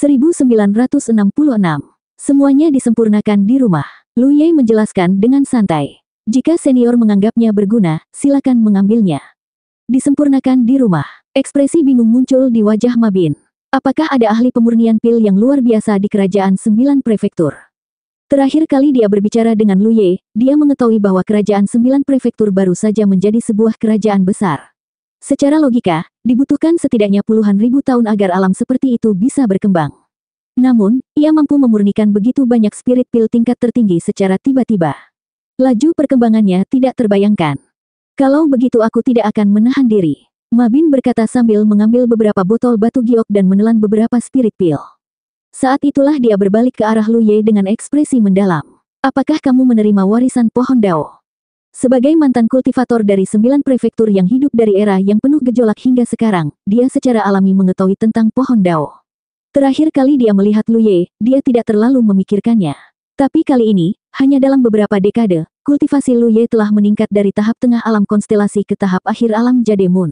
1966. Semuanya disempurnakan di rumah. Lu Ye menjelaskan dengan santai. Jika senior menganggapnya berguna, silakan mengambilnya. Disempurnakan di rumah. Ekspresi bingung muncul di wajah Ma Bin. Apakah ada ahli pemurnian pil yang luar biasa di kerajaan 9 prefektur? Terakhir kali dia berbicara dengan Lu Ye, dia mengetahui bahwa kerajaan 9 prefektur baru saja menjadi sebuah kerajaan besar. Secara logika, dibutuhkan setidaknya puluhan ribu tahun agar alam seperti itu bisa berkembang. Namun, ia mampu memurnikan begitu banyak spirit pil tingkat tertinggi secara tiba-tiba. Laju perkembangannya tidak terbayangkan. Kalau begitu aku tidak akan menahan diri. Ma Bin berkata sambil mengambil beberapa botol batu giok dan menelan beberapa spirit pil. Saat itulah dia berbalik ke arah Lu Ye dengan ekspresi mendalam. Apakah kamu menerima warisan pohon Dao? Sebagai mantan kultivator dari 9 prefektur yang hidup dari era yang penuh gejolak hingga sekarang, dia secara alami mengetahui tentang pohon Dao. Terakhir kali dia melihat Lu Ye, dia tidak terlalu memikirkannya. Tapi kali ini, hanya dalam beberapa dekade, kultivasi Lu Ye telah meningkat dari tahap tengah alam konstelasi ke tahap akhir alam Jade Moon.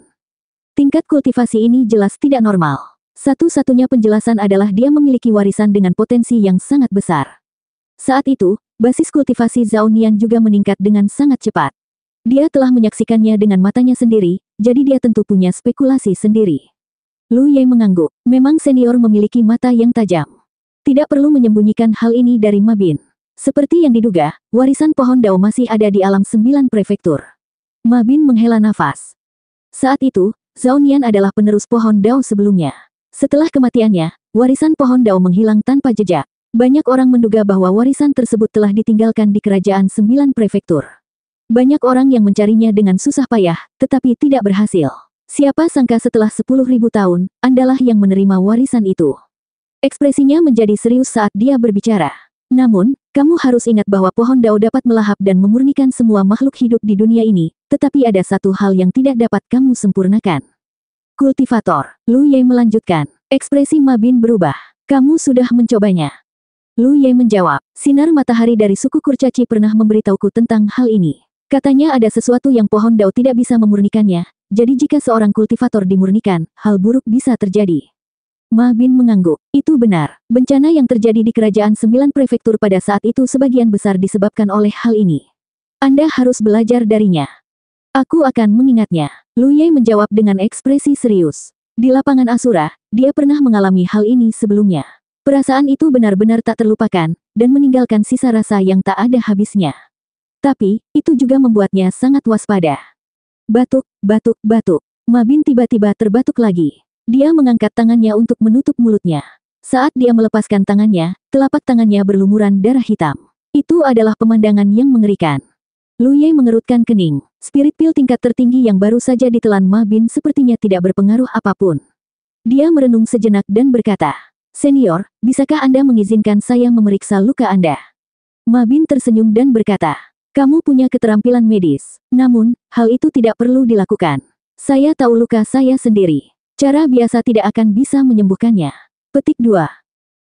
Tingkat kultivasi ini jelas tidak normal. Satu-satunya penjelasan adalah dia memiliki warisan dengan potensi yang sangat besar. Saat itu, basis kultivasi Zhao Nian juga meningkat dengan sangat cepat. Dia telah menyaksikannya dengan matanya sendiri, jadi dia tentu punya spekulasi sendiri. Lu Ye mengangguk. Memang senior memiliki mata yang tajam. Tidak perlu menyembunyikan hal ini dari Ma Bin. Seperti yang diduga, warisan pohon Dao masih ada di alam 9 prefektur. Ma Bin menghela nafas. Saat itu, Zhao Nian adalah penerus pohon Dao sebelumnya. Setelah kematiannya, warisan pohon Dao menghilang tanpa jejak. Banyak orang menduga bahwa warisan tersebut telah ditinggalkan di kerajaan 9 prefektur. Banyak orang yang mencarinya dengan susah payah, tetapi tidak berhasil. Siapa sangka setelah 10.000 tahun, Andalah yang menerima warisan itu. Ekspresinya menjadi serius saat dia berbicara. Namun, kamu harus ingat bahwa pohon Dao dapat melahap dan memurnikan semua makhluk hidup di dunia ini, tetapi ada satu hal yang tidak dapat kamu sempurnakan. Kultivator. Lu Ye melanjutkan. Ekspresi Ma Bin berubah. Kamu sudah mencobanya. Lu Ye menjawab, sinar matahari dari suku kurcaci pernah memberitahuku tentang hal ini. Katanya ada sesuatu yang pohon Dao tidak bisa memurnikannya, jadi jika seorang kultivator dimurnikan, hal buruk bisa terjadi. Ma Bin mengangguk. Itu benar. Bencana yang terjadi di kerajaan 9 prefektur pada saat itu sebagian besar disebabkan oleh hal ini. Anda harus belajar darinya. Aku akan mengingatnya. Lu Ye menjawab dengan ekspresi serius. Di lapangan Asura, dia pernah mengalami hal ini sebelumnya. Perasaan itu benar-benar tak terlupakan, dan meninggalkan sisa rasa yang tak ada habisnya. Tapi, itu juga membuatnya sangat waspada. Batuk, batuk, batuk. Ma Bin tiba-tiba terbatuk lagi. Dia mengangkat tangannya untuk menutup mulutnya. Saat dia melepaskan tangannya, telapak tangannya berlumuran darah hitam. Itu adalah pemandangan yang mengerikan. Lu Ye mengerutkan kening. Spirit pil tingkat tertinggi yang baru saja ditelan Ma Bin sepertinya tidak berpengaruh apapun. Dia merenung sejenak dan berkata, Senior, bisakah Anda mengizinkan saya memeriksa luka Anda? Ma Bin tersenyum dan berkata, kamu punya keterampilan medis. Namun, hal itu tidak perlu dilakukan. Saya tahu luka saya sendiri. Cara biasa tidak akan bisa menyembuhkannya. Petik 2.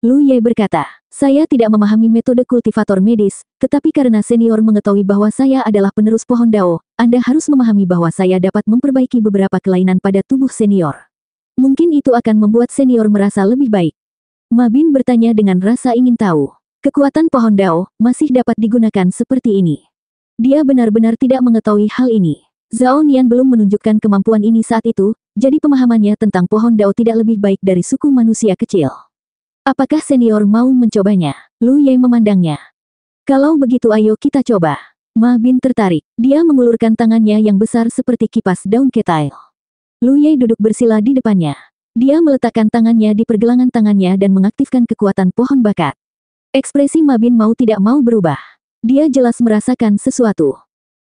Lu Ye berkata, saya tidak memahami metode kultivator medis, tetapi karena senior mengetahui bahwa saya adalah penerus pohon Dao, Anda harus memahami bahwa saya dapat memperbaiki beberapa kelainan pada tubuh senior. Mungkin itu akan membuat senior merasa lebih baik. Ma Bin bertanya dengan rasa ingin tahu. Kekuatan pohon Dao masih dapat digunakan seperti ini. Dia benar-benar tidak mengetahui hal ini. Zhao Nian belum menunjukkan kemampuan ini saat itu, jadi pemahamannya tentang pohon Dao tidak lebih baik dari suku manusia kecil. Apakah senior mau mencobanya? Lu Ye memandangnya. Kalau begitu ayo kita coba. Ma Bin tertarik. Dia mengulurkan tangannya yang besar seperti kipas daun ketail. Lu Ye duduk bersila di depannya. Dia meletakkan tangannya di pergelangan tangannya dan mengaktifkan kekuatan pohon bakat. Ekspresi Ma Bin mau tidak mau berubah. Dia jelas merasakan sesuatu.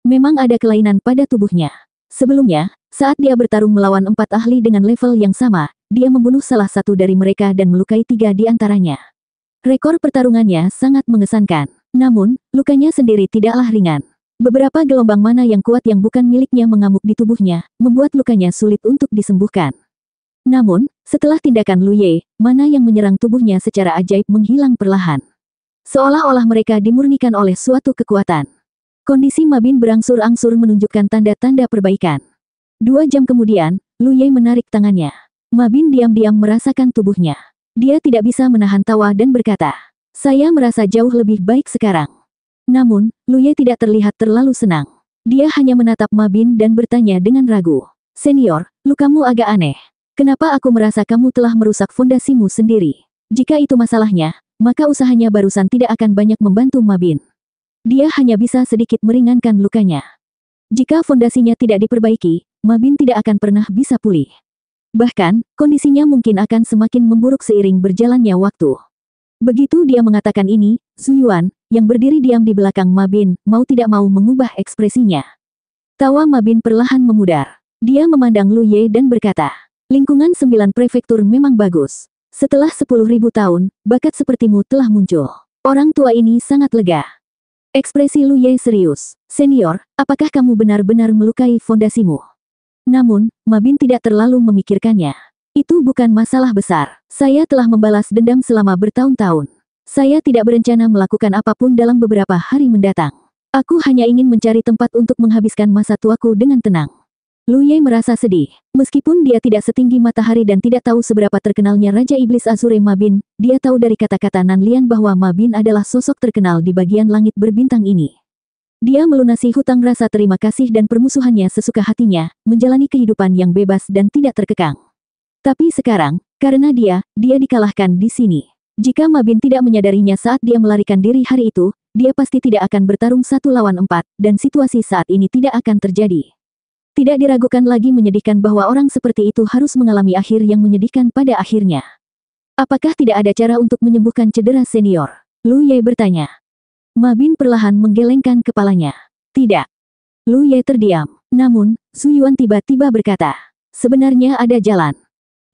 Memang ada kelainan pada tubuhnya. Sebelumnya, saat dia bertarung melawan 4 ahli dengan level yang sama, dia membunuh salah satu dari mereka dan melukai 3 di antaranya. Rekor pertarungannya sangat mengesankan. Namun, lukanya sendiri tidaklah ringan. Beberapa gelombang mana yang kuat yang bukan miliknya mengamuk di tubuhnya, membuat lukanya sulit untuk disembuhkan. Namun, setelah tindakan Lu Ye, mana yang menyerang tubuhnya secara ajaib menghilang perlahan. Seolah-olah mereka dimurnikan oleh suatu kekuatan. Kondisi Ma Bin berangsur-angsur menunjukkan tanda-tanda perbaikan. 2 jam kemudian, Lu Ye menarik tangannya. Ma Bin diam-diam merasakan tubuhnya. Dia tidak bisa menahan tawa dan berkata, "Saya merasa jauh lebih baik sekarang." Namun, Luye tidak terlihat terlalu senang. Dia hanya menatap Ma Bin dan bertanya dengan ragu, "Senior, lukamu agak aneh. Kenapa aku merasa kamu telah merusak fondasimu sendiri? Jika itu masalahnya, maka usahanya barusan tidak akan banyak membantu Ma Bin. Dia hanya bisa sedikit meringankan lukanya. Jika fondasinya tidak diperbaiki, Ma Bin tidak akan pernah bisa pulih. Bahkan, kondisinya mungkin akan semakin memburuk seiring berjalannya waktu." Begitu dia mengatakan ini, Zhu Yuan, yang berdiri diam di belakang Ma Bin, mau tidak mau mengubah ekspresinya. Tawa Ma Bin perlahan memudar. Dia memandang Lu Ye dan berkata, "Lingkungan 9 prefektur memang bagus. Setelah 10.000 tahun, bakat sepertimu telah muncul." Orang tua ini sangat lega. Ekspresi Lu Ye serius. "Senior, apakah kamu benar-benar melukai fondasimu?" Namun, Ma Bin tidak terlalu memikirkannya. "Itu bukan masalah besar. Saya telah membalas dendam selama bertahun-tahun. Saya tidak berencana melakukan apapun dalam beberapa hari mendatang. Aku hanya ingin mencari tempat untuk menghabiskan masa tuaku dengan tenang." Lu Ye merasa sedih. Meskipun dia tidak setinggi matahari dan tidak tahu seberapa terkenalnya Raja Iblis Azure Ma Bin, dia tahu dari kata-kata Nan Lian bahwa Ma Bin adalah sosok terkenal di bagian langit berbintang ini. Dia melunasi hutang rasa terima kasih dan permusuhannya sesuka hatinya, menjalani kehidupan yang bebas dan tidak terkekang. Tapi sekarang, karena dia dikalahkan di sini. Jika Ma Bin tidak menyadarinya saat dia melarikan diri hari itu, dia pasti tidak akan bertarung 1 lawan 4, dan situasi saat ini tidak akan terjadi. Tidak diragukan lagi menyedihkan bahwa orang seperti itu harus mengalami akhir yang menyedihkan pada akhirnya. "Apakah tidak ada cara untuk menyembuhkan cedera senior?" Lu Ye bertanya. Ma Bin perlahan menggelengkan kepalanya. "Tidak." Lu Ye terdiam. Namun, Zhu Yuan tiba-tiba berkata, "Sebenarnya ada jalan."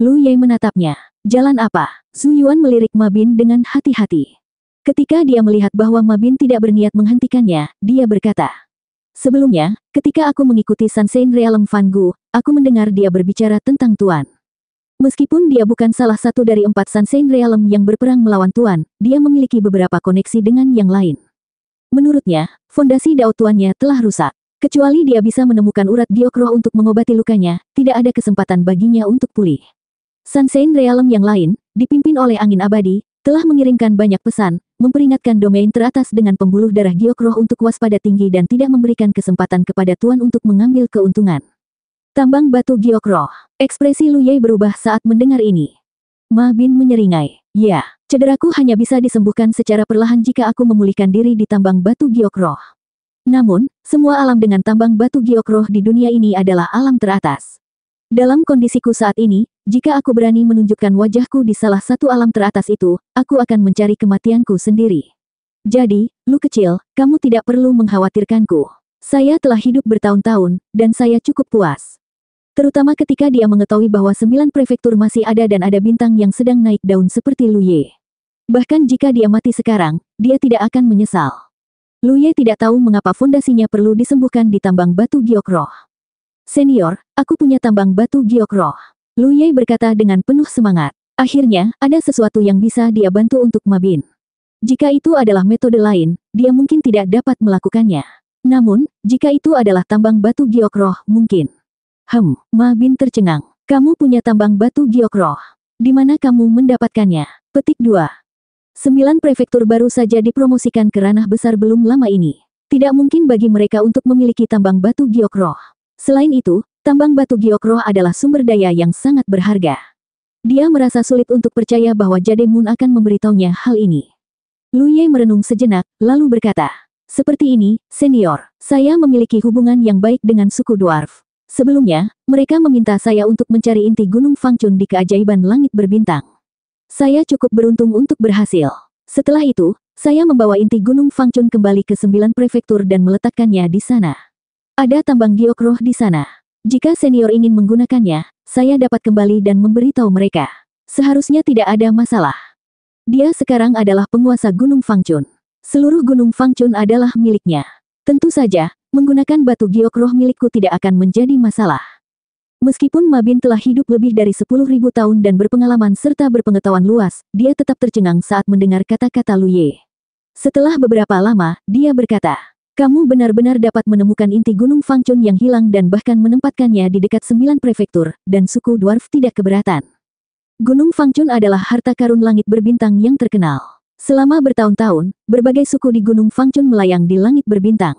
Lu Ye menatapnya. "Jalan apa?" Zhu Yuan melirik Ma Bin dengan hati-hati. Ketika dia melihat bahwa Ma Bin tidak berniat menghentikannya, dia berkata, "Sebelumnya, ketika aku mengikuti Sunshine Realm Van Gu, aku mendengar dia berbicara tentang Tuan. Meskipun dia bukan salah satu dari 4 Sunshine Realm yang berperang melawan Tuan, dia memiliki beberapa koneksi dengan yang lain. Menurutnya, fondasi Dao Tuannya telah rusak. Kecuali dia bisa menemukan urat giok roh untuk mengobati lukanya, tidak ada kesempatan baginya untuk pulih. Sunshine Realm yang lain, dipimpin oleh Angin Abadi, telah mengirimkan banyak pesan, memperingatkan domain teratas dengan pembuluh darah giok roh untuk waspada tinggi dan tidak memberikan kesempatan kepada Tuan untuk mengambil keuntungan." Tambang batu giok roh. Ekspresi Lu Ye berubah saat mendengar ini. Ma Bin menyeringai. "Ya, cederaku hanya bisa disembuhkan secara perlahan jika aku memulihkan diri di tambang batu giok roh. Namun, semua alam dengan tambang batu giok roh di dunia ini adalah alam teratas. Dalam kondisiku saat ini, jika aku berani menunjukkan wajahku di salah satu alam teratas itu, aku akan mencari kematianku sendiri. Jadi, Lu kecil, kamu tidak perlu mengkhawatirkanku. Saya telah hidup bertahun-tahun, dan saya cukup puas." Terutama ketika dia mengetahui bahwa 9 prefektur masih ada dan ada bintang yang sedang naik daun seperti Lu Ye. Bahkan jika dia mati sekarang, dia tidak akan menyesal. Lu Ye tidak tahu mengapa fondasinya perlu disembuhkan di tambang batu giok roh. "Senior, aku punya tambang batu giok roh." Lu Ye berkata dengan penuh semangat. Akhirnya, ada sesuatu yang bisa dia bantu untuk Ma Bin. Jika itu adalah metode lain, dia mungkin tidak dapat melakukannya. Namun, jika itu adalah tambang batu giok roh, mungkin. Ma Bin tercengang. "Kamu punya tambang batu giok roh. Di mana kamu mendapatkannya?" Petik 2. 9 prefektur baru saja dipromosikan ke ranah besar belum lama ini. Tidak mungkin bagi mereka untuk memiliki tambang batu giok roh. Selain itu, tambang batu giok roh adalah sumber daya yang sangat berharga. Dia merasa sulit untuk percaya bahwa Jade Moon akan memberitahunya hal ini. Lu Ye merenung sejenak, lalu berkata, "Seperti ini, senior, saya memiliki hubungan yang baik dengan suku dwarf. Sebelumnya, mereka meminta saya untuk mencari inti Gunung Fangchun di keajaiban langit berbintang. Saya cukup beruntung untuk berhasil. Setelah itu, saya membawa inti Gunung Fangchun kembali ke 9 prefektur dan meletakkannya di sana. Ada tambang giok roh di sana. Jika senior ingin menggunakannya, saya dapat kembali dan memberitahu mereka. Seharusnya tidak ada masalah. Dia sekarang adalah penguasa Gunung Fangchun. Seluruh Gunung Fangchun adalah miliknya. Tentu saja, menggunakan batu giok roh milikku tidak akan menjadi masalah." Meskipun Ma Bin telah hidup lebih dari 10.000 tahun dan berpengalaman serta berpengetahuan luas, dia tetap tercengang saat mendengar kata-kata Lu Ye. Setelah beberapa lama, dia berkata, "Kamu benar-benar dapat menemukan inti Gunung Fangchun yang hilang dan bahkan menempatkannya di dekat 9 prefektur, dan suku dwarf tidak keberatan." Gunung Fangchun adalah harta karun langit berbintang yang terkenal. Selama bertahun-tahun, berbagai suku di Gunung Fangchun melayang di langit berbintang.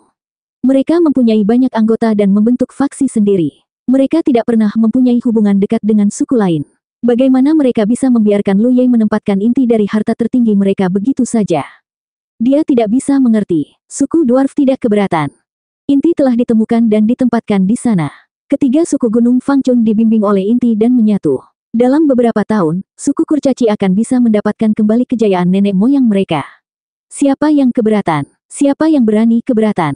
Mereka mempunyai banyak anggota dan membentuk faksi sendiri. Mereka tidak pernah mempunyai hubungan dekat dengan suku lain. Bagaimana mereka bisa membiarkan Lu Ye menempatkan inti dari harta tertinggi mereka begitu saja? Dia tidak bisa mengerti. Suku dwarf tidak keberatan. Inti telah ditemukan dan ditempatkan di sana. Ketiga suku Gunung Fangchun dibimbing oleh inti dan menyatu. Dalam beberapa tahun, suku kurcaci akan bisa mendapatkan kembali kejayaan nenek moyang mereka. Siapa yang keberatan? Siapa yang berani keberatan?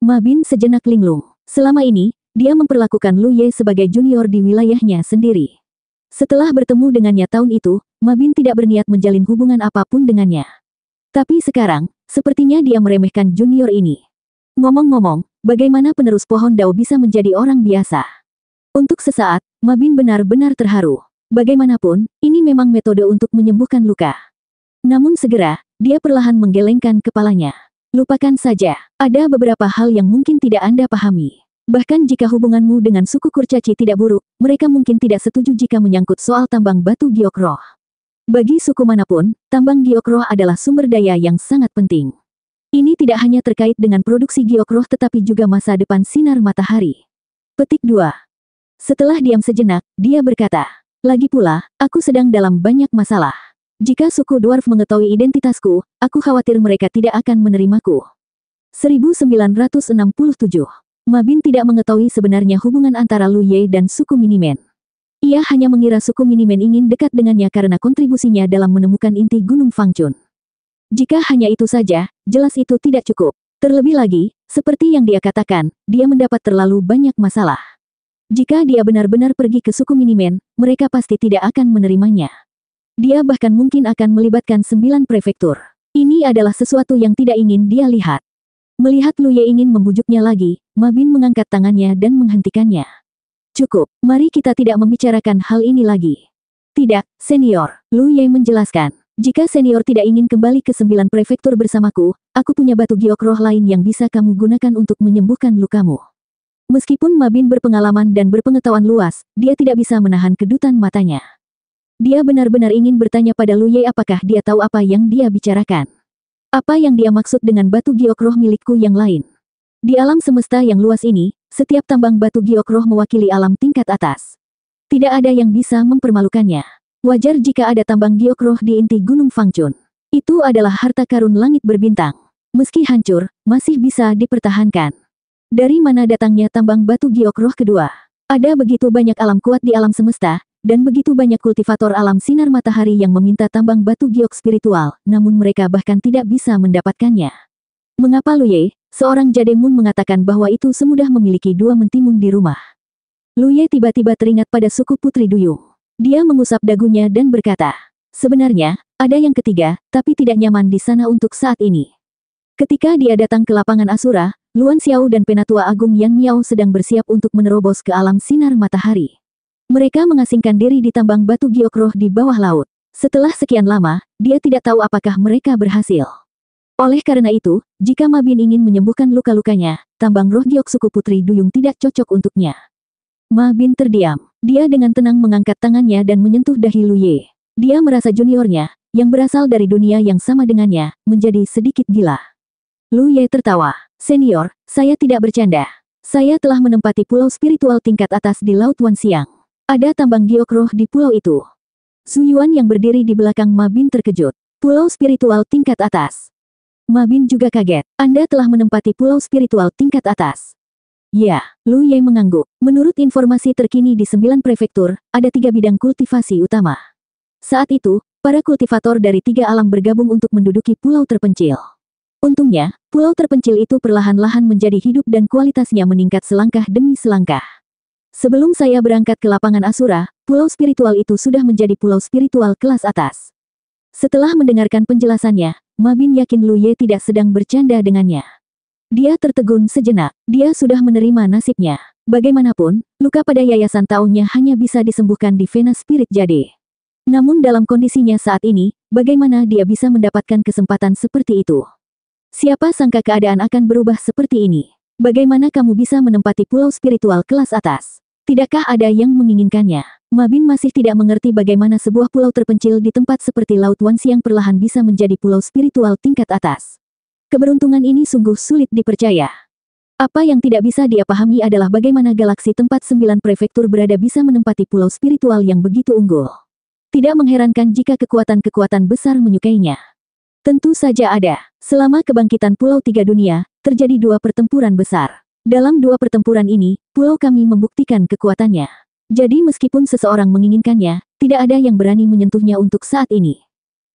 Ma Bin sejenak linglung. Selama ini, dia memperlakukan Lu Ye sebagai junior di wilayahnya sendiri. Setelah bertemu dengannya tahun itu, Ma Bin tidak berniat menjalin hubungan apapun dengannya. Tapi sekarang, sepertinya dia meremehkan junior ini. Ngomong-ngomong, bagaimana penerus pohon Dao bisa menjadi orang biasa? Untuk sesaat, Ma Bin benar-benar terharu. Bagaimanapun, ini memang metode untuk menyembuhkan luka. Namun segera, dia perlahan menggelengkan kepalanya. Lupakan saja, ada beberapa hal yang mungkin tidak Anda pahami. Bahkan jika hubunganmu dengan suku kurcaci tidak buruk, mereka mungkin tidak setuju jika menyangkut soal tambang batu giok roh. Bagi suku manapun, tambang giok roh adalah sumber daya yang sangat penting. Ini tidak hanya terkait dengan produksi giok roh tetapi juga masa depan sinar matahari. Petik 2. Setelah diam sejenak, dia berkata, "Lagi pula, aku sedang dalam banyak masalah. Jika suku dwarf mengetahui identitasku, aku khawatir mereka tidak akan menerimaku." 1967. Ma Bin tidak mengetahui sebenarnya hubungan antara Lu Ye dan suku Minimen. Ia hanya mengira suku Minimen ingin dekat dengannya karena kontribusinya dalam menemukan inti Gunung Fangchun. Jika hanya itu saja, jelas itu tidak cukup. Terlebih lagi, seperti yang dia katakan, dia mendapat terlalu banyak masalah. Jika dia benar-benar pergi ke suku Minimen, mereka pasti tidak akan menerimanya. Dia bahkan mungkin akan melibatkan 9 prefektur. Ini adalah sesuatu yang tidak ingin dia lihat. Melihat Lu Ye ingin membujuknya lagi, Ma Bin mengangkat tangannya dan menghentikannya. "Cukup, mari kita tidak membicarakan hal ini lagi." "Tidak, senior," Lu Ye menjelaskan. "Jika senior tidak ingin kembali ke 9 prefektur bersamaku, aku punya batu giok roh lain yang bisa kamu gunakan untuk menyembuhkan lukamu." Meskipun Ma Bin berpengalaman dan berpengetahuan luas, dia tidak bisa menahan kedutan matanya. Dia benar-benar ingin bertanya pada Lu Ye apakah dia tahu apa yang dia bicarakan. Apa yang dia maksud dengan batu giok roh milikku yang lain? Di alam semesta yang luas ini, setiap tambang batu giok roh mewakili alam tingkat atas. Tidak ada yang bisa mempermalukannya. Wajar jika ada tambang giok roh di inti Gunung Fangchun. Itu adalah harta karun langit berbintang. Meski hancur, masih bisa dipertahankan. Dari mana datangnya tambang batu giok roh kedua? Ada begitu banyak alam kuat di alam semesta, dan begitu banyak kultivator alam sinar matahari yang meminta tambang batu giok spiritual, namun mereka bahkan tidak bisa mendapatkannya. Mengapa Lu Ye, seorang jademun mengatakan bahwa itu semudah memiliki 2 mentimun di rumah? Lu Ye tiba-tiba teringat pada suku Putri Duyung. Dia mengusap dagunya dan berkata, "Sebenarnya, ada yang ketiga, tapi tidak nyaman di sana untuk saat ini." Ketika dia datang ke lapangan Asura, Luan Xiao dan Penatua Agung Yan Miao sedang bersiap untuk menerobos ke alam sinar matahari. Mereka mengasingkan diri di tambang batu giok roh di bawah laut. Setelah sekian lama, dia tidak tahu apakah mereka berhasil. Oleh karena itu, jika Ma Bin ingin menyembuhkan luka-lukanya, tambang roh giok suku Putri Duyung tidak cocok untuknya. Ma Bin terdiam. Dia dengan tenang mengangkat tangannya dan menyentuh dahi Lu Ye. Dia merasa juniornya, yang berasal dari dunia yang sama dengannya, menjadi sedikit gila. Lu Ye tertawa. "Senior, saya tidak bercanda. Saya telah menempati pulau spiritual tingkat atas di Laut Wanxiang. Ada tambang giok roh di pulau itu." Su Yuan yang berdiri di belakang Ma Bin terkejut. "Pulau spiritual tingkat atas?" Ma Bin juga kaget. "Anda telah menempati pulau spiritual tingkat atas?" "Ya," Lu Ye mengangguk. "Menurut informasi terkini di 9 prefektur, ada 3 bidang kultivasi utama. Saat itu, para kultivator dari 3 alam bergabung untuk menduduki pulau terpencil. Untungnya, pulau terpencil itu perlahan-lahan menjadi hidup dan kualitasnya meningkat selangkah demi selangkah. Sebelum saya berangkat ke lapangan Asura, pulau spiritual itu sudah menjadi pulau spiritual kelas atas." Setelah mendengarkan penjelasannya, Ma Bin yakin Lu Ye tidak sedang bercanda dengannya. Dia tertegun sejenak. Dia sudah menerima nasibnya. Bagaimanapun, luka pada yayasan Taonya hanya bisa disembuhkan di Vena Spirit Jade. Namun dalam kondisinya saat ini, bagaimana dia bisa mendapatkan kesempatan seperti itu? Siapa sangka keadaan akan berubah seperti ini? Bagaimana kamu bisa menempati pulau spiritual kelas atas? Tidakkah ada yang menginginkannya? Ma Bin masih tidak mengerti bagaimana sebuah pulau terpencil di tempat seperti Laut Wanxiang perlahan bisa menjadi pulau spiritual tingkat atas. Keberuntungan ini sungguh sulit dipercaya. Apa yang tidak bisa dia pahami adalah bagaimana galaksi tempat 9 prefektur berada bisa menempati pulau spiritual yang begitu unggul. Tidak mengherankan jika kekuatan-kekuatan besar menyukainya. Tentu saja ada. Selama kebangkitan Pulau Tiga Dunia, terjadi 2 pertempuran besar. Dalam 2 pertempuran ini, pulau kami membuktikan kekuatannya. Jadi meskipun seseorang menginginkannya, tidak ada yang berani menyentuhnya untuk saat ini.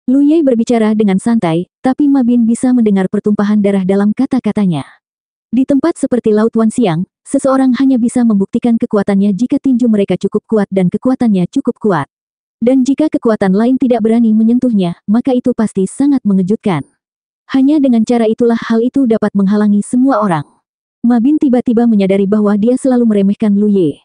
Lu Ye berbicara dengan santai, tapi Ma Bin bisa mendengar pertumpahan darah dalam kata-katanya. Di tempat seperti Laut Wanxiang, seseorang hanya bisa membuktikan kekuatannya jika tinju mereka cukup kuat dan kekuatannya cukup kuat. Dan jika kekuatan lain tidak berani menyentuhnya, maka itu pasti sangat mengejutkan. Hanya dengan cara itulah hal itu dapat menghalangi semua orang. Ma Bin tiba-tiba menyadari bahwa dia selalu meremehkan Lu Ye.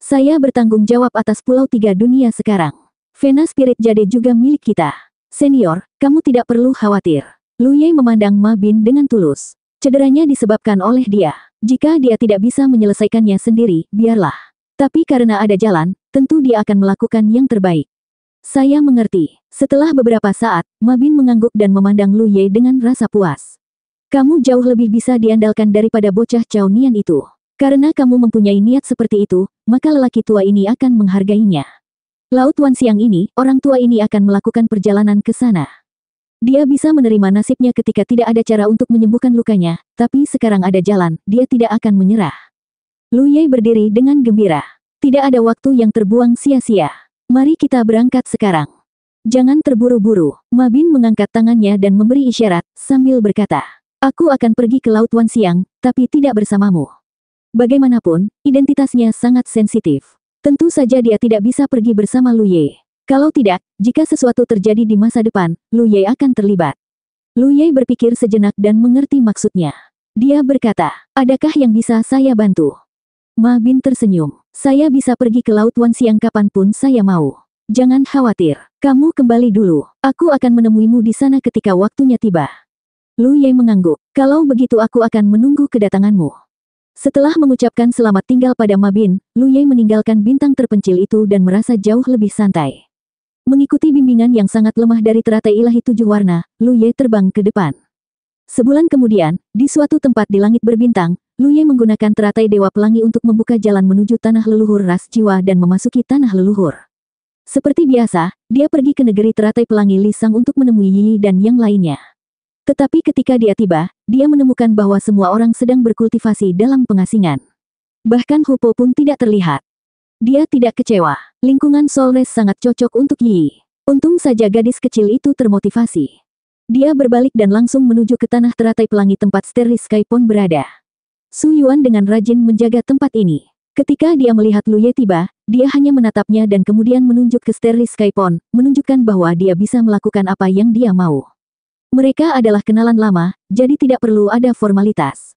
Saya bertanggung jawab atas Pulau Tiga Dunia sekarang. Vena Spirit Jade juga milik kita. Senior, kamu tidak perlu khawatir. Lu Ye memandang Ma Bin dengan tulus. Cederanya disebabkan oleh dia. Jika dia tidak bisa menyelesaikannya sendiri, biarlah. Tapi karena ada jalan, tentu dia akan melakukan yang terbaik. Saya mengerti. Setelah beberapa saat, Ma Bin mengangguk dan memandang Lu Ye dengan rasa puas. Kamu jauh lebih bisa diandalkan daripada bocah Cao Nian itu. Karena kamu mempunyai niat seperti itu, maka lelaki tua ini akan menghargainya. Laut Wanxiang ini, orang tua ini akan melakukan perjalanan ke sana. Dia bisa menerima nasibnya ketika tidak ada cara untuk menyembuhkan lukanya, tapi sekarang ada jalan, dia tidak akan menyerah. Lu Ye berdiri dengan gembira. Tidak ada waktu yang terbuang sia-sia. Mari kita berangkat sekarang. Jangan terburu-buru. Ma Bin mengangkat tangannya dan memberi isyarat, sambil berkata, aku akan pergi ke Laut Wanxiang, tapi tidak bersamamu. Bagaimanapun, identitasnya sangat sensitif. Tentu saja dia tidak bisa pergi bersama Lu Ye. Kalau tidak, jika sesuatu terjadi di masa depan, Lu Ye akan terlibat. Lu Ye berpikir sejenak dan mengerti maksudnya. Dia berkata, adakah yang bisa saya bantu? Ma Bin tersenyum. Saya bisa pergi ke Laut Wanxiang kapanpun saya mau. Jangan khawatir. Kamu kembali dulu. Aku akan menemuimu di sana ketika waktunya tiba. Lu Ye mengangguk. Kalau begitu aku akan menunggu kedatanganmu. Setelah mengucapkan selamat tinggal pada Ma Bin, Lu Ye meninggalkan bintang terpencil itu dan merasa jauh lebih santai. Mengikuti bimbingan yang sangat lemah dari teratai ilahi 7 warna, Lu Ye terbang ke depan. Sebulan kemudian, di suatu tempat di langit berbintang, Lu Ye menggunakan teratai Dewa Pelangi untuk membuka jalan menuju tanah leluhur ras jiwa dan memasuki tanah leluhur. Seperti biasa, dia pergi ke negeri teratai pelangi Li Sang untuk menemui Yi dan yang lainnya. Tetapi ketika dia tiba, dia menemukan bahwa semua orang sedang berkultivasi dalam pengasingan. Bahkan Hupo pun tidak terlihat. Dia tidak kecewa. Lingkungan Solres sangat cocok untuk Yi. Untung saja gadis kecil itu termotivasi. Dia berbalik dan langsung menuju ke tanah teratai pelangi tempat Sterlis Skypon berada. Su Yuan dengan rajin menjaga tempat ini. Ketika dia melihat Lu Ye tiba, dia hanya menatapnya dan kemudian menunjuk ke Sterlis Skypon, menunjukkan bahwa dia bisa melakukan apa yang dia mau. Mereka adalah kenalan lama, jadi tidak perlu ada formalitas.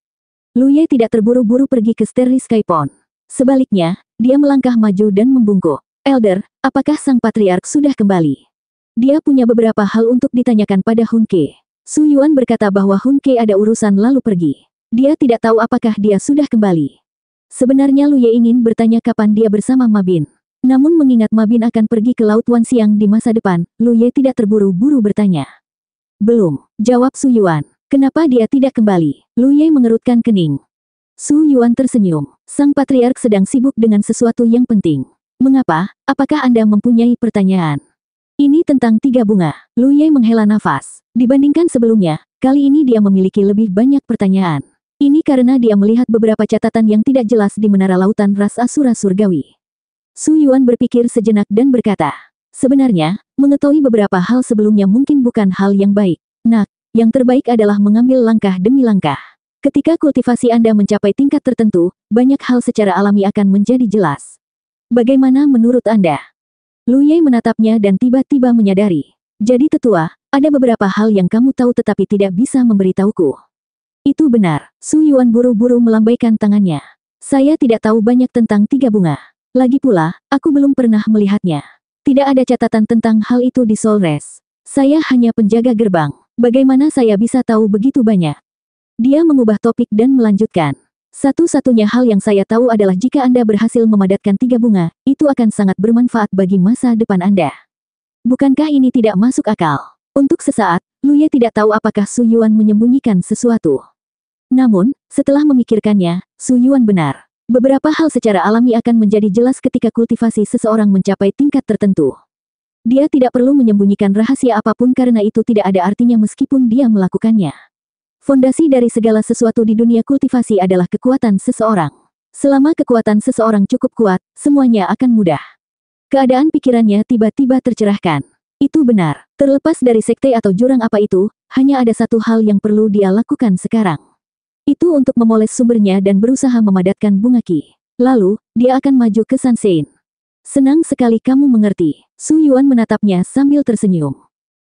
Lu Ye tidak terburu-buru pergi ke Sterlis Skypon. Sebaliknya, dia melangkah maju dan membungkuk. Elder, apakah sang patriark sudah kembali? Dia punya beberapa hal untuk ditanyakan pada Hun Ke. Su Yuan berkata bahwa Hun Ke ada urusan lalu pergi. Dia tidak tahu apakah dia sudah kembali. Sebenarnya Lu Ye ingin bertanya kapan dia bersama Ma Bin. Namun mengingat Ma Bin akan pergi ke Laut Wanxiang di masa depan, Lu Ye tidak terburu-buru bertanya. Belum, jawab Su Yuan. Kenapa dia tidak kembali? Lu Ye mengerutkan kening. Su Yuan tersenyum. Sang patriark sedang sibuk dengan sesuatu yang penting. Mengapa? Apakah Anda mempunyai pertanyaan? Ini tentang 3 bunga. Lu Ye menghela nafas. Dibandingkan sebelumnya, kali ini dia memiliki lebih banyak pertanyaan. Ini karena dia melihat beberapa catatan yang tidak jelas di menara lautan ras Asura Surgawi. Su Yuan berpikir sejenak dan berkata, sebenarnya, mengetahui beberapa hal sebelumnya mungkin bukan hal yang baik. Nak, yang terbaik adalah mengambil langkah demi langkah. Ketika kultivasi Anda mencapai tingkat tertentu, banyak hal secara alami akan menjadi jelas. Bagaimana menurut Anda? Lu Ye menatapnya dan tiba-tiba menyadari. Jadi tetua, ada beberapa hal yang kamu tahu tetapi tidak bisa memberitahuku. Itu benar. Su Yuan buru-buru melambaikan tangannya. Saya tidak tahu banyak tentang 3 bunga. Lagi pula, aku belum pernah melihatnya. Tidak ada catatan tentang hal itu di Solres. Saya hanya penjaga gerbang. Bagaimana saya bisa tahu begitu banyak? Dia mengubah topik dan melanjutkan. Satu-satunya hal yang saya tahu adalah jika Anda berhasil memadatkan 3 bunga, itu akan sangat bermanfaat bagi masa depan Anda. Bukankah ini tidak masuk akal? Untuk sesaat, Lu Ye tidak tahu apakah Su Yuan menyembunyikan sesuatu. Namun, setelah memikirkannya, Su Yuan benar. Beberapa hal secara alami akan menjadi jelas ketika kultivasi seseorang mencapai tingkat tertentu. Dia tidak perlu menyembunyikan rahasia apapun karena itu tidak ada artinya meskipun dia melakukannya. Fondasi dari segala sesuatu di dunia kultivasi adalah kekuatan seseorang. Selama kekuatan seseorang cukup kuat, semuanya akan mudah. Keadaan pikirannya tiba-tiba tercerahkan. Itu benar. Terlepas dari sekte atau jurang apa itu, hanya ada satu hal yang perlu dia lakukan sekarang. Itu untuk memoles sumbernya dan berusaha memadatkan bunga Qi. Lalu, dia akan maju ke Sansein. Senang sekali kamu mengerti. Su Yuan menatapnya sambil tersenyum.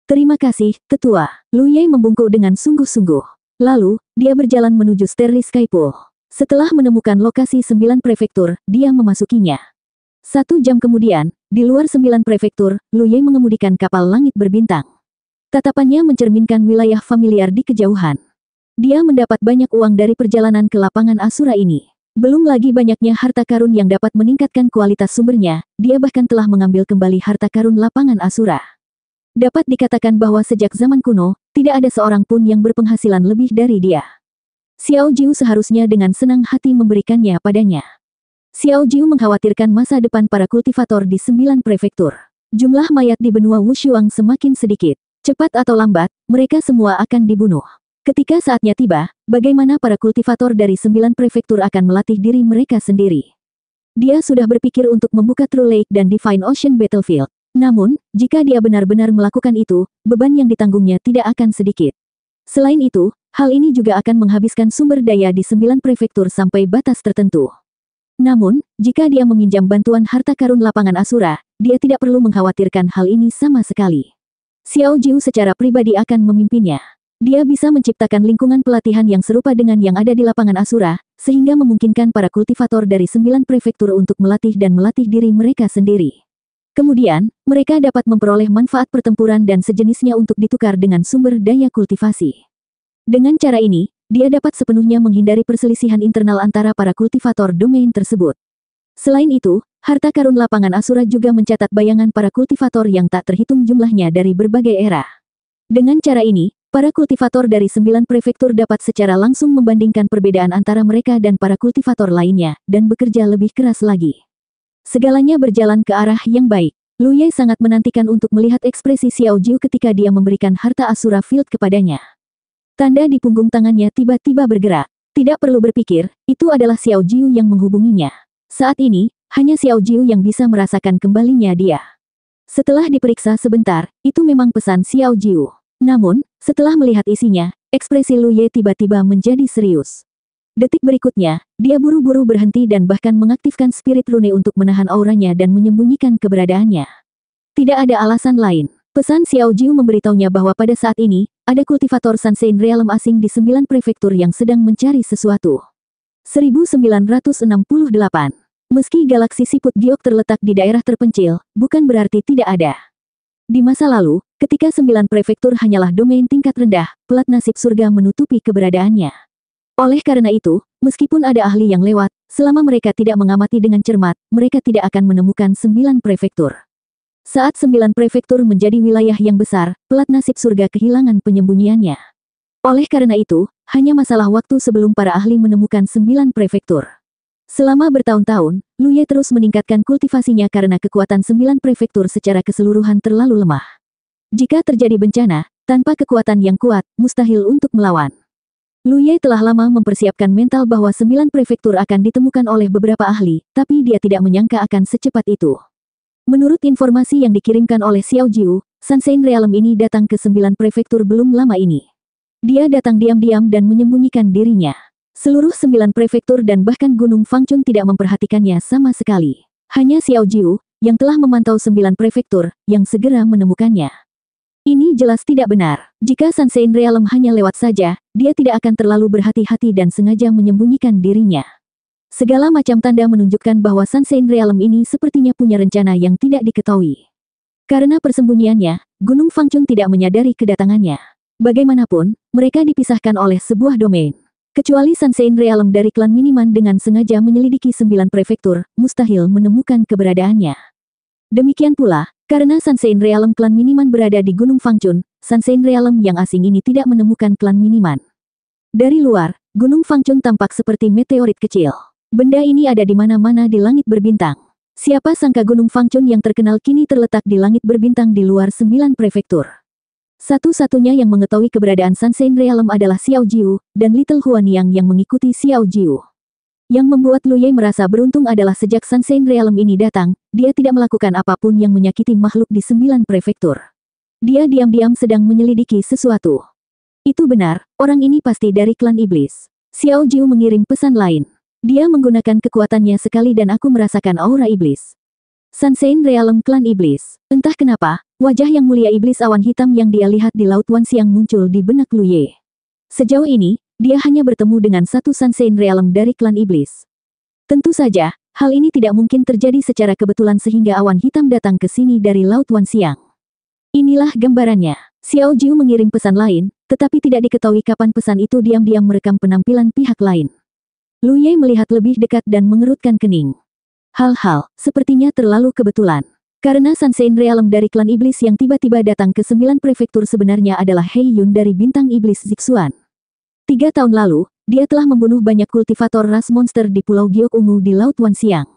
Terima kasih, Tetua. Lu Ye membungkuk dengan sungguh-sungguh. Lalu, dia berjalan menuju Starry Sky Pool. Setelah menemukan lokasi 9 prefektur, dia memasukinya. 1 jam kemudian, di luar 9 prefektur, Lu Ye mengemudikan kapal langit berbintang. Tatapannya mencerminkan wilayah familiar di kejauhan. Dia mendapat banyak uang dari perjalanan ke lapangan Asura ini. Belum lagi banyaknya harta karun yang dapat meningkatkan kualitas sumbernya, dia bahkan telah mengambil kembali harta karun lapangan Asura. Dapat dikatakan bahwa sejak zaman kuno, tidak ada seorang pun yang berpenghasilan lebih dari dia. Xiao Jiu seharusnya dengan senang hati memberikannya padanya. Xiao Jiu mengkhawatirkan masa depan para kultivator di 9 prefektur. Jumlah mayat di benua Wushuang semakin sedikit. Cepat atau lambat, mereka semua akan dibunuh. Ketika saatnya tiba, bagaimana para kultivator dari 9 prefektur akan melatih diri mereka sendiri? Dia sudah berpikir untuk membuka True Lake dan Divine Ocean Battlefield. Namun, jika dia benar-benar melakukan itu, beban yang ditanggungnya tidak akan sedikit. Selain itu, hal ini juga akan menghabiskan sumber daya di 9 prefektur sampai batas tertentu. Namun, jika dia meminjam bantuan harta karun lapangan Asura, dia tidak perlu mengkhawatirkan hal ini sama sekali. Xiao Jiu secara pribadi akan memimpinnya. Dia bisa menciptakan lingkungan pelatihan yang serupa dengan yang ada di lapangan Asura, sehingga memungkinkan para kultivator dari 9 prefektur untuk melatih dan melatih diri mereka sendiri. Kemudian, mereka dapat memperoleh manfaat pertempuran dan sejenisnya untuk ditukar dengan sumber daya kultivasi. Dengan cara ini, dia dapat sepenuhnya menghindari perselisihan internal antara para kultivator domain tersebut. Selain itu, harta karun lapangan Asura juga mencatat bayangan para kultivator yang tak terhitung jumlahnya dari berbagai era. Dengan cara ini, para kultivator dari 9 prefektur dapat secara langsung membandingkan perbedaan antara mereka dan para kultivator lainnya, dan bekerja lebih keras lagi. Segalanya berjalan ke arah yang baik. Lu Ye sangat menantikan untuk melihat ekspresi Xiao Jiu ketika dia memberikan harta Asura Field kepadanya. Tanda di punggung tangannya tiba-tiba bergerak. Tidak perlu berpikir, itu adalah Xiao Jiu yang menghubunginya. Saat ini, hanya Xiao Jiu yang bisa merasakan kembalinya dia. Setelah diperiksa sebentar, itu memang pesan Xiao Jiu. Namun, setelah melihat isinya, ekspresi Lu Ye tiba-tiba menjadi serius. Detik berikutnya, dia buru-buru berhenti dan bahkan mengaktifkan spirit rune untuk menahan auranya dan menyembunyikan keberadaannya. Tidak ada alasan lain. Pesan Xiao Jiu memberitahunya bahwa pada saat ini, ada kultivator Sansein Realm asing di 9 prefektur yang sedang mencari sesuatu. 1968. Meski galaksi siput giok terletak di daerah terpencil, bukan berarti tidak ada. Di masa lalu, ketika 9 prefektur hanyalah domain tingkat rendah, pelat nasib surga menutupi keberadaannya. Oleh karena itu, meskipun ada ahli yang lewat, selama mereka tidak mengamati dengan cermat, mereka tidak akan menemukan 9 prefektur. Saat 9 prefektur menjadi wilayah yang besar, pelat nasib surga kehilangan penyembunyiannya. Oleh karena itu, hanya masalah waktu sebelum para ahli menemukan 9 prefektur. Selama bertahun-tahun, Lu Ye terus meningkatkan kultivasinya karena kekuatan 9 prefektur secara keseluruhan terlalu lemah. Jika terjadi bencana, tanpa kekuatan yang kuat, mustahil untuk melawan. Lu Ye telah lama mempersiapkan mental bahwa 9 prefektur akan ditemukan oleh beberapa ahli, tapi dia tidak menyangka akan secepat itu. Menurut informasi yang dikirimkan oleh Xiao Jiu, Sansein Realm ini datang ke 9 prefektur belum lama ini. Dia datang diam-diam dan menyembunyikan dirinya. Seluruh 9 prefektur dan bahkan Gunung Fangchun tidak memperhatikannya sama sekali. Hanya Xiao Jiu, yang telah memantau 9 prefektur, yang segera menemukannya. Ini jelas tidak benar. Jika Sansein Realm hanya lewat saja, dia tidak akan terlalu berhati-hati dan sengaja menyembunyikan dirinya. Segala macam tanda menunjukkan bahwa Sansein Realm ini sepertinya punya rencana yang tidak diketahui. Karena persembunyiannya, Gunung Fangchun tidak menyadari kedatangannya. Bagaimanapun, mereka dipisahkan oleh sebuah domain. Kecuali Sansein Realm dari klan Miniman dengan sengaja menyelidiki 9 prefektur, mustahil menemukan keberadaannya. Demikian pula, karena Sansein Realm klan Miniman berada di Gunung Fangchun, Sansein Realm yang asing ini tidak menemukan klan Miniman. Dari luar, Gunung Fangchun tampak seperti meteorit kecil. Benda ini ada di mana-mana di langit berbintang. Siapa sangka Gunung Fangchun yang terkenal kini terletak di langit berbintang di luar 9 prefektur. Satu-satunya yang mengetahui keberadaan Sansein Realm adalah Xiao Jiu, dan Little Huanyang yang mengikuti Xiao Jiu. Yang membuat Lu Ye merasa beruntung adalah sejak Sansein Realm ini datang, dia tidak melakukan apapun yang menyakiti makhluk di 9 prefektur. Dia diam-diam sedang menyelidiki sesuatu. Itu benar, orang ini pasti dari klan iblis. Xiao Jiu mengirim pesan lain. Dia menggunakan kekuatannya sekali dan aku merasakan aura iblis. Sansein Realm klan iblis. Entah kenapa, wajah yang mulia iblis awan hitam yang dia lihat di Laut Wanxiang muncul di benak Lu Ye. Sejauh ini, dia hanya bertemu dengan satu Sansein Realm dari klan iblis. Tentu saja, hal ini tidak mungkin terjadi secara kebetulan sehingga awan hitam datang ke sini dari Laut Wanxiang. Inilah gambarannya. Xiao Jiu mengirim pesan lain, tetapi tidak diketahui kapan pesan itu diam-diam merekam penampilan pihak lain. Lu Ye melihat lebih dekat dan mengerutkan kening. Hal-hal sepertinya terlalu kebetulan. Karena Sansein Realm dari klan iblis yang tiba-tiba datang ke 9 prefektur sebenarnya adalah Hei Yun dari bintang iblis Zixuan. 3 tahun lalu, dia telah membunuh banyak kultivator ras monster di Pulau Giok Ungu di Laut Wanxiang.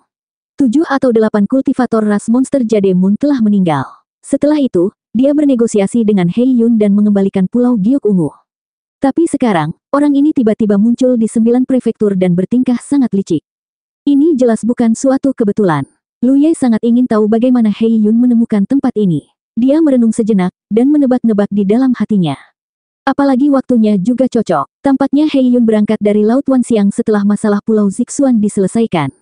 7 atau 8 kultivator ras monster Jade Moon telah meninggal. Setelah itu, dia bernegosiasi dengan Hei Yun dan mengembalikan Pulau Giok Ungu. Tapi sekarang, orang ini tiba-tiba muncul di 9 prefektur dan bertingkah sangat licik. Ini jelas bukan suatu kebetulan. Lu Ye sangat ingin tahu bagaimana Hei Yun menemukan tempat ini. Dia merenung sejenak, dan menebak-nebak di dalam hatinya. Apalagi waktunya juga cocok. Tampaknya Hei Yun berangkat dari Laut Wanxiang setelah masalah Pulau Zixuan diselesaikan.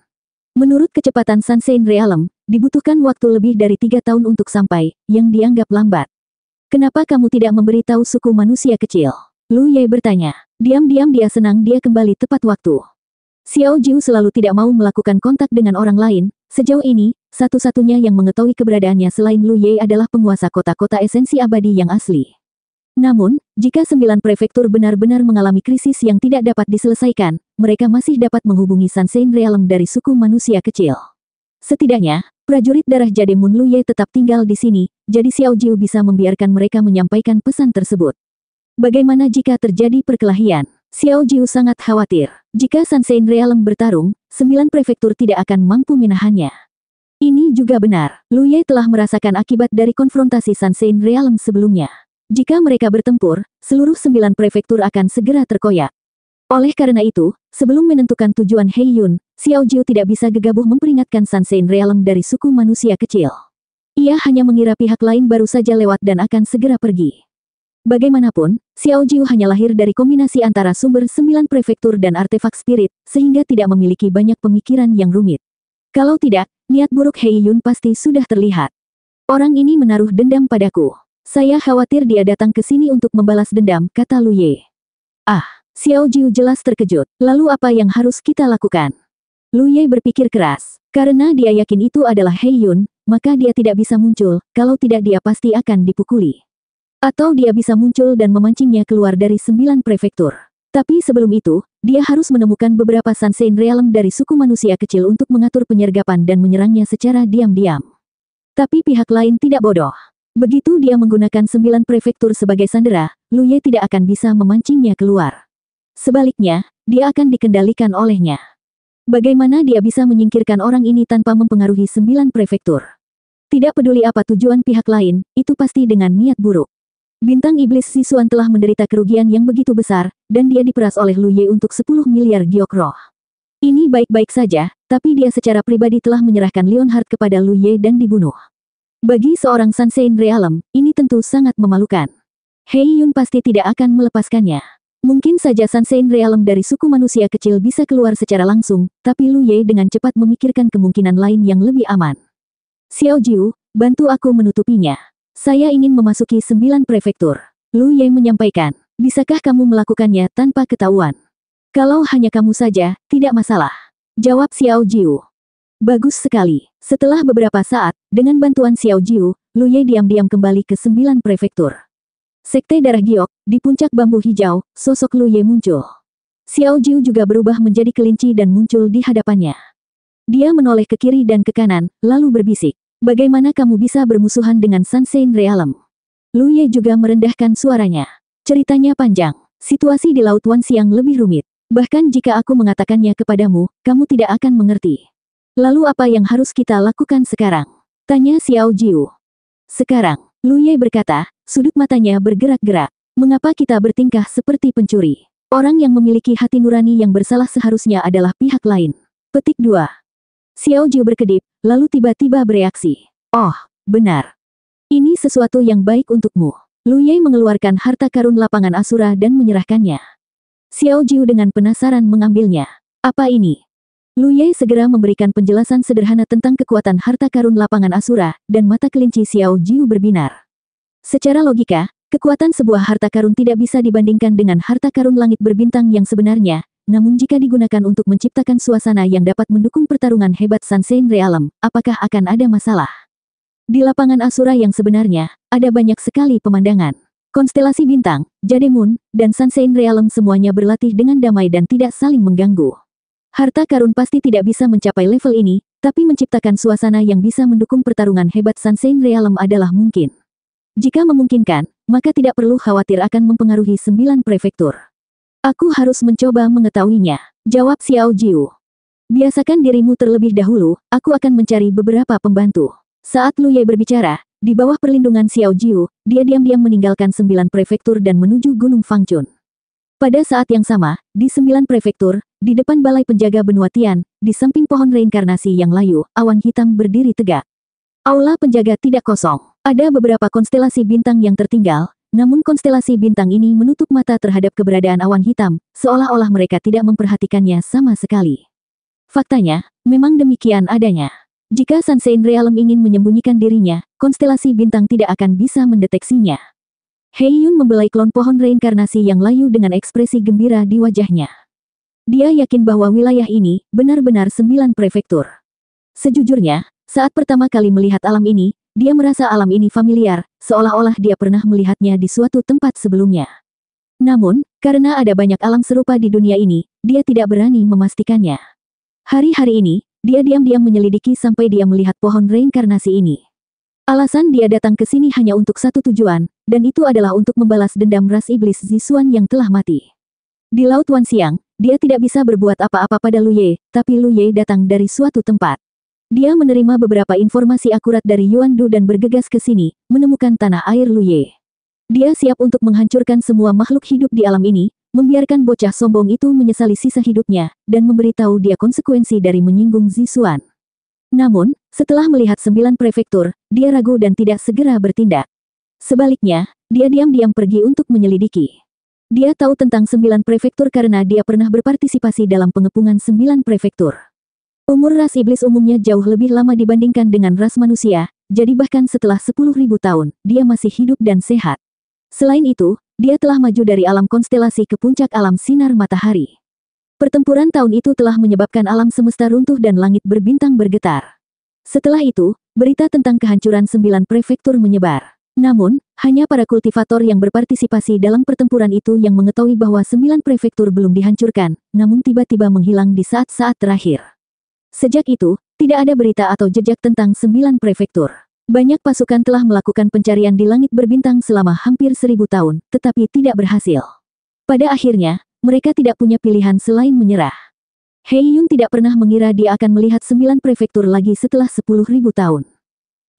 Menurut kecepatan Sansein Realm, dibutuhkan waktu lebih dari 3 tahun untuk sampai, yang dianggap lambat. Kenapa kamu tidak memberitahu suku manusia kecil? Lu Ye bertanya. Diam-diam dia senang dia kembali tepat waktu. Xiao Jiu selalu tidak mau melakukan kontak dengan orang lain. Sejauh ini, satu-satunya yang mengetahui keberadaannya selain Lu Ye adalah penguasa kota-kota esensi abadi yang asli. Namun, jika 9 prefektur benar-benar mengalami krisis yang tidak dapat diselesaikan, mereka masih dapat menghubungi Sansein Realm dari suku manusia kecil. Setidaknya, prajurit darah Jade Moon Lu Ye tetap tinggal di sini, jadi Xiao Jiu bisa membiarkan mereka menyampaikan pesan tersebut. Bagaimana jika terjadi perkelahian? Xiao Jiu sangat khawatir. Jika Sansein Realm bertarung, 9 prefektur tidak akan mampu menahannya. Ini juga benar. Lu Ye telah merasakan akibat dari konfrontasi Sansein Realm sebelumnya. Jika mereka bertempur, seluruh 9 prefektur akan segera terkoyak. Oleh karena itu, sebelum menentukan tujuan Hei Yun, Xiao Jiu tidak bisa gegabah memperingatkan Sansein Realm dari suku manusia kecil. Ia hanya mengira pihak lain baru saja lewat dan akan segera pergi. Bagaimanapun, Xiao Jiu hanya lahir dari kombinasi antara sumber 9 prefektur dan artefak spirit, sehingga tidak memiliki banyak pemikiran yang rumit. Kalau tidak, niat buruk Hei Yun pasti sudah terlihat. Orang ini menaruh dendam padaku. Saya khawatir dia datang ke sini untuk membalas dendam, kata Lu Ye. Xiao Jiu jelas terkejut. Lalu apa yang harus kita lakukan? Lu Ye berpikir keras. Karena dia yakin itu adalah Hei Yun, maka dia tidak bisa muncul, kalau tidak dia pasti akan dipukuli. Atau dia bisa muncul dan memancingnya keluar dari 9 prefektur. Tapi sebelum itu, dia harus menemukan beberapa Sansein Realm dari suku manusia kecil untuk mengatur penyergapan dan menyerangnya secara diam-diam. Tapi pihak lain tidak bodoh. Begitu dia menggunakan 9 prefektur sebagai sandera, Lu Ye tidak akan bisa memancingnya keluar. Sebaliknya, dia akan dikendalikan olehnya. Bagaimana dia bisa menyingkirkan orang ini tanpa mempengaruhi 9 prefektur? Tidak peduli apa tujuan pihak lain, itu pasti dengan niat buruk. Bintang iblis Zixuan telah menderita kerugian yang begitu besar, dan dia diperas oleh Lu Ye untuk 10 miliar giok roh. Ini baik-baik saja, tapi dia secara pribadi telah menyerahkan Leonhard kepada Lu Ye dan dibunuh. Bagi seorang Sansein Realm, ini tentu sangat memalukan. Hei Yun pasti tidak akan melepaskannya. Mungkin saja Sansein Realm dari suku manusia kecil bisa keluar secara langsung, tapi Lu Ye dengan cepat memikirkan kemungkinan lain yang lebih aman. Xiao Jiu, bantu aku menutupinya. Saya ingin memasuki 9 prefektur. Lu Ye menyampaikan. Bisakah kamu melakukannya tanpa ketahuan? Kalau hanya kamu saja, tidak masalah. Jawab Xiao Jiu. Bagus sekali. Setelah beberapa saat, dengan bantuan Xiao Jiu, Lu Ye diam-diam kembali ke 9 prefektur. Sekte Darah Giok, di puncak bambu hijau, sosok Lu Ye muncul. Xiao Jiu juga berubah menjadi kelinci dan muncul di hadapannya. Dia menoleh ke kiri dan ke kanan, lalu berbisik. Bagaimana kamu bisa bermusuhan dengan Sunshine Realm? Lu Ye juga merendahkan suaranya. Ceritanya panjang. Situasi di Laut Wanxiang lebih rumit. Bahkan jika aku mengatakannya kepadamu, kamu tidak akan mengerti. Lalu apa yang harus kita lakukan sekarang? Tanya Xiao Jiu. Sekarang, Lu Ye berkata, sudut matanya bergerak-gerak. Mengapa kita bertingkah seperti pencuri? Orang yang memiliki hati nurani yang bersalah seharusnya adalah pihak lain. Petik 2. Xiao Jiu berkedip, lalu tiba-tiba bereaksi. Oh, benar. Ini sesuatu yang baik untukmu. Lu Ye mengeluarkan harta karun lapangan Asura dan menyerahkannya. Xiao Jiu dengan penasaran mengambilnya. Apa ini? Lu Ye segera memberikan penjelasan sederhana tentang kekuatan harta karun lapangan Asura, dan mata kelinci Xiao Jiu berbinar. Secara logika, kekuatan sebuah harta karun tidak bisa dibandingkan dengan harta karun langit berbintang yang sebenarnya. Namun jika digunakan untuk menciptakan suasana yang dapat mendukung pertarungan hebat Sunshine Realm, apakah akan ada masalah? Di lapangan Asura yang sebenarnya, ada banyak sekali pemandangan. Konstelasi bintang, Jade Moon, dan Sunshine Realm semuanya berlatih dengan damai dan tidak saling mengganggu. Harta karun pasti tidak bisa mencapai level ini, tapi menciptakan suasana yang bisa mendukung pertarungan hebat Sunshine Realm adalah mungkin. Jika memungkinkan, maka tidak perlu khawatir akan mempengaruhi 9 prefektur. Aku harus mencoba mengetahuinya, jawab Xiao Jiu. Biasakan dirimu terlebih dahulu, aku akan mencari beberapa pembantu. Saat Lu Ye berbicara, di bawah perlindungan Xiao Jiu, dia diam-diam meninggalkan 9 prefektur dan menuju Gunung Fangchun. Pada saat yang sama, di 9 prefektur, di depan balai penjaga benua Tian, di samping pohon reinkarnasi yang layu, awan hitam berdiri tegak. Aula penjaga tidak kosong. Ada beberapa konstelasi bintang yang tertinggal, namun konstelasi bintang ini menutup mata terhadap keberadaan awan hitam, seolah-olah mereka tidak memperhatikannya sama sekali. Faktanya, memang demikian adanya. Jika Sunshine Realm ingin menyembunyikan dirinya, konstelasi bintang tidak akan bisa mendeteksinya. Hei Yun membelai klon pohon reinkarnasi yang layu dengan ekspresi gembira di wajahnya. Dia yakin bahwa wilayah ini benar-benar 9 prefektur. Sejujurnya, saat pertama kali melihat alam ini, dia merasa alam ini familiar, seolah-olah dia pernah melihatnya di suatu tempat sebelumnya. Namun, karena ada banyak alam serupa di dunia ini, dia tidak berani memastikannya. Hari-hari ini, dia diam-diam menyelidiki sampai dia melihat pohon reinkarnasi ini. Alasan dia datang ke sini hanya untuk satu tujuan, dan itu adalah untuk membalas dendam ras iblis Zisuan yang telah mati. Di Laut Wanxiang, dia tidak bisa berbuat apa-apa pada Lu Ye, tapi Lu Ye datang dari suatu tempat. Dia menerima beberapa informasi akurat dari Yuan Du dan bergegas ke sini, menemukan tanah air Lu Ye. Dia siap untuk menghancurkan semua makhluk hidup di alam ini, membiarkan bocah sombong itu menyesali sisa hidupnya, dan memberitahu dia konsekuensi dari menyinggung Zisuan. Namun, setelah melihat 9 prefektur, dia ragu dan tidak segera bertindak. Sebaliknya, dia diam-diam pergi untuk menyelidiki. Dia tahu tentang 9 prefektur karena dia pernah berpartisipasi dalam pengepungan 9 prefektur. Umur ras iblis umumnya jauh lebih lama dibandingkan dengan ras manusia, jadi bahkan setelah 10.000 tahun, dia masih hidup dan sehat. Selain itu, dia telah maju dari alam konstelasi ke puncak alam sinar matahari. Pertempuran tahun itu telah menyebabkan alam semesta runtuh dan langit berbintang bergetar. Setelah itu, berita tentang kehancuran 9 prefektur menyebar. Namun, hanya para kultivator yang berpartisipasi dalam pertempuran itu yang mengetahui bahwa 9 prefektur belum dihancurkan, namun tiba-tiba menghilang di saat-saat terakhir. Sejak itu, tidak ada berita atau jejak tentang 9 prefektur. Banyak pasukan telah melakukan pencarian di langit berbintang selama hampir 1000 tahun, tetapi tidak berhasil. Pada akhirnya, mereka tidak punya pilihan selain menyerah. Hei Yun tidak pernah mengira dia akan melihat 9 prefektur lagi setelah 10.000 tahun.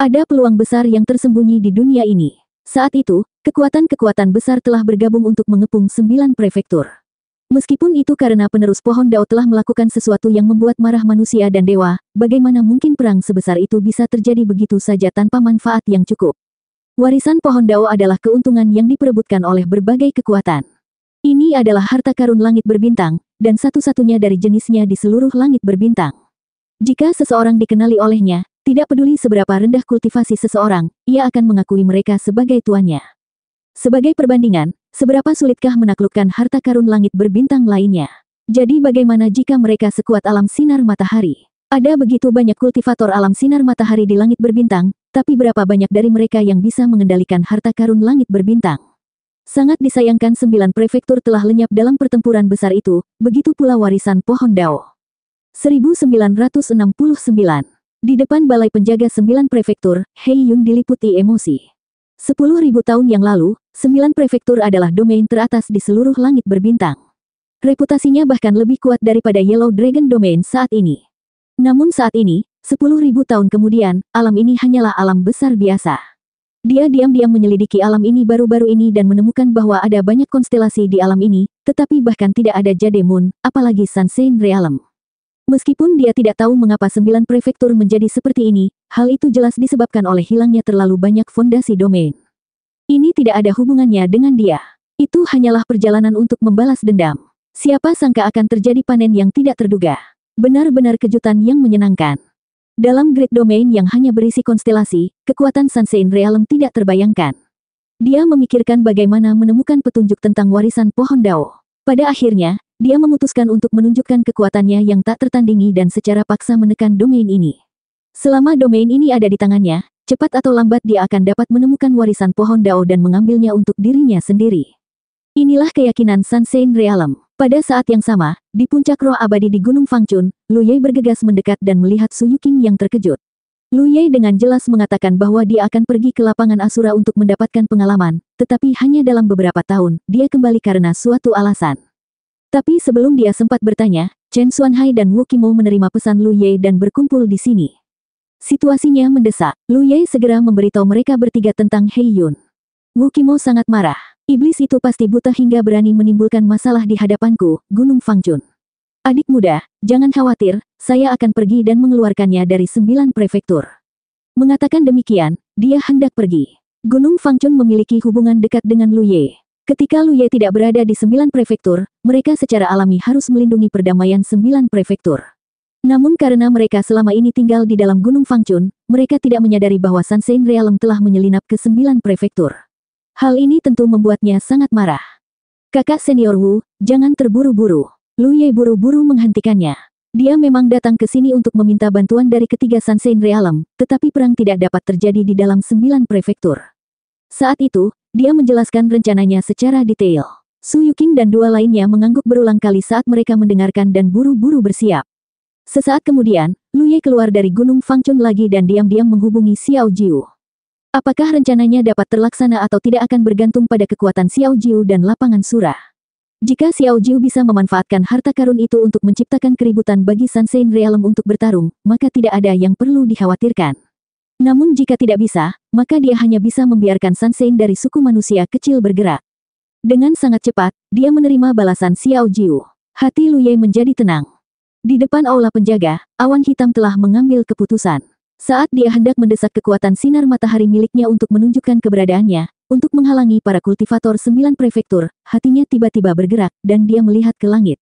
Ada peluang besar yang tersembunyi di dunia ini. Saat itu, kekuatan-kekuatan besar telah bergabung untuk mengepung 9 prefektur. Meskipun itu karena penerus pohon Dao telah melakukan sesuatu yang membuat marah manusia dan dewa, bagaimana mungkin perang sebesar itu bisa terjadi begitu saja tanpa manfaat yang cukup? Warisan pohon Dao adalah keuntungan yang diperebutkan oleh berbagai kekuatan. Ini adalah harta karun langit berbintang, dan satu-satunya dari jenisnya di seluruh langit berbintang. Jika seseorang dikenali olehnya, tidak peduli seberapa rendah kultivasi seseorang, ia akan mengakui mereka sebagai tuannya. Sebagai perbandingan, seberapa sulitkah menaklukkan harta karun langit berbintang lainnya? Jadi bagaimana jika mereka sekuat alam sinar matahari? Ada begitu banyak kultivator alam sinar matahari di langit berbintang, tapi berapa banyak dari mereka yang bisa mengendalikan harta karun langit berbintang? Sangat disayangkan 9 prefektur telah lenyap dalam pertempuran besar itu, begitu pula warisan pohon Dao. 1969. Di depan balai penjaga 9 prefektur, Hei Yun diliputi emosi. 10.000 tahun yang lalu, 9 prefektur adalah domain teratas di seluruh langit berbintang. Reputasinya bahkan lebih kuat daripada Yellow Dragon Domain saat ini. Namun saat ini, 10.000 tahun kemudian, alam ini hanyalah alam besar biasa. Dia diam-diam menyelidiki alam ini baru-baru ini dan menemukan bahwa ada banyak konstelasi di alam ini, tetapi bahkan tidak ada Jade Moon, apalagi Sunshine Realm. Meskipun dia tidak tahu mengapa 9 prefektur menjadi seperti ini, hal itu jelas disebabkan oleh hilangnya terlalu banyak fondasi domain. Ini tidak ada hubungannya dengan dia. Itu hanyalah perjalanan untuk membalas dendam. Siapa sangka akan terjadi panen yang tidak terduga. Benar-benar kejutan yang menyenangkan. Dalam grid domain yang hanya berisi konstelasi, kekuatan Sunshine Realm tidak terbayangkan. Dia memikirkan bagaimana menemukan petunjuk tentang warisan pohon Dao. Pada akhirnya, dia memutuskan untuk menunjukkan kekuatannya yang tak tertandingi dan secara paksa menekan domain ini. Selama domain ini ada di tangannya, cepat atau lambat dia akan dapat menemukan warisan pohon Dao dan mengambilnya untuk dirinya sendiri. Inilah keyakinan Sunshine Realm. Pada saat yang sama, di puncak roh abadi di Gunung Fangchun, Lu Ye bergegas mendekat dan melihat Su Yuqing yang terkejut. Lu Ye dengan jelas mengatakan bahwa dia akan pergi ke lapangan Asura untuk mendapatkan pengalaman, tetapi hanya dalam beberapa tahun, dia kembali karena suatu alasan. Tapi sebelum dia sempat bertanya, Chen Xuanhai dan Wu Qimo menerima pesan Lu Ye dan berkumpul di sini. Situasinya mendesak, Lu Ye segera memberitahu mereka bertiga tentang Hei Yun. Wu Qimo sangat marah. Iblis itu pasti buta hingga berani menimbulkan masalah di hadapanku, Gunung Fangchun. Adik muda, jangan khawatir, saya akan pergi dan mengeluarkannya dari 9 prefektur. Mengatakan demikian, dia hendak pergi. Gunung Fangchun memiliki hubungan dekat dengan Lu Ye. Ketika Lu Ye tidak berada di 9 prefektur, mereka secara alami harus melindungi perdamaian 9 prefektur. Namun karena mereka selama ini tinggal di dalam Gunung Fangchun, mereka tidak menyadari bahwa Sunshine Realm telah menyelinap ke 9 prefektur. Hal ini tentu membuatnya sangat marah. Kakak senior Wu, jangan terburu-buru. Lu Ye buru-buru menghentikannya. Dia memang datang ke sini untuk meminta bantuan dari ketiga Sunshine Realm, tetapi perang tidak dapat terjadi di dalam 9 prefektur. Saat itu, dia menjelaskan rencananya secara detail. Su Yuqing dan dua lainnya mengangguk berulang kali saat mereka mendengarkan dan buru-buru bersiap. Sesaat kemudian, Lu Ye keluar dari Gunung Fangchun lagi dan diam-diam menghubungi Xiao Jiu. Apakah rencananya dapat terlaksana atau tidak akan bergantung pada kekuatan Xiao Jiu dan lapangan Surah. Jika Xiao Jiu bisa memanfaatkan harta karun itu untuk menciptakan keributan bagi Sunshine Realm untuk bertarung, maka tidak ada yang perlu dikhawatirkan. Namun jika tidak bisa, maka dia hanya bisa membiarkan Sunshine dari suku manusia kecil bergerak. Dengan sangat cepat, dia menerima balasan Xiao Jiu. Hati Lu Ye menjadi tenang. Di depan aula penjaga, awan hitam telah mengambil keputusan. Saat dia hendak mendesak kekuatan sinar matahari miliknya untuk menunjukkan keberadaannya, untuk menghalangi para kultivator 9 prefektur, hatinya tiba-tiba bergerak, dan dia melihat ke langit.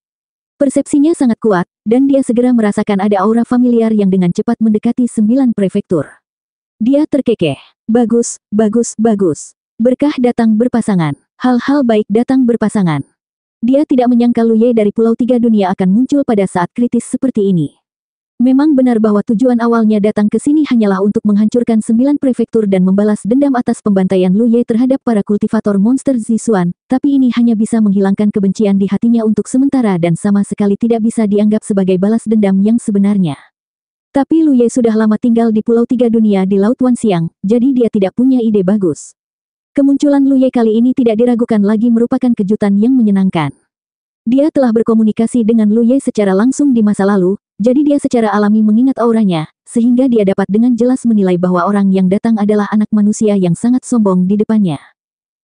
Persepsinya sangat kuat, dan dia segera merasakan ada aura familiar yang dengan cepat mendekati 9 prefektur. Dia terkekeh. Bagus, bagus, bagus. Berkah datang berpasangan. Hal-hal baik datang berpasangan. Dia tidak menyangka Lu Ye dari Pulau Tiga Dunia akan muncul pada saat kritis seperti ini. Memang benar bahwa tujuan awalnya datang ke sini hanyalah untuk menghancurkan 9 prefektur dan membalas dendam atas pembantaian Lu Ye terhadap para kultivator monster Zixuan, tapi ini hanya bisa menghilangkan kebencian di hatinya untuk sementara dan sama sekali tidak bisa dianggap sebagai balas dendam yang sebenarnya. Tapi Lu Ye sudah lama tinggal di Pulau Tiga Dunia di Laut Wanxiang, jadi dia tidak punya ide bagus. Kemunculan Lu Ye kali ini tidak diragukan lagi merupakan kejutan yang menyenangkan. Dia telah berkomunikasi dengan Lu Ye secara langsung di masa lalu, jadi dia secara alami mengingat auranya, sehingga dia dapat dengan jelas menilai bahwa orang yang datang adalah anak manusia yang sangat sombong di depannya.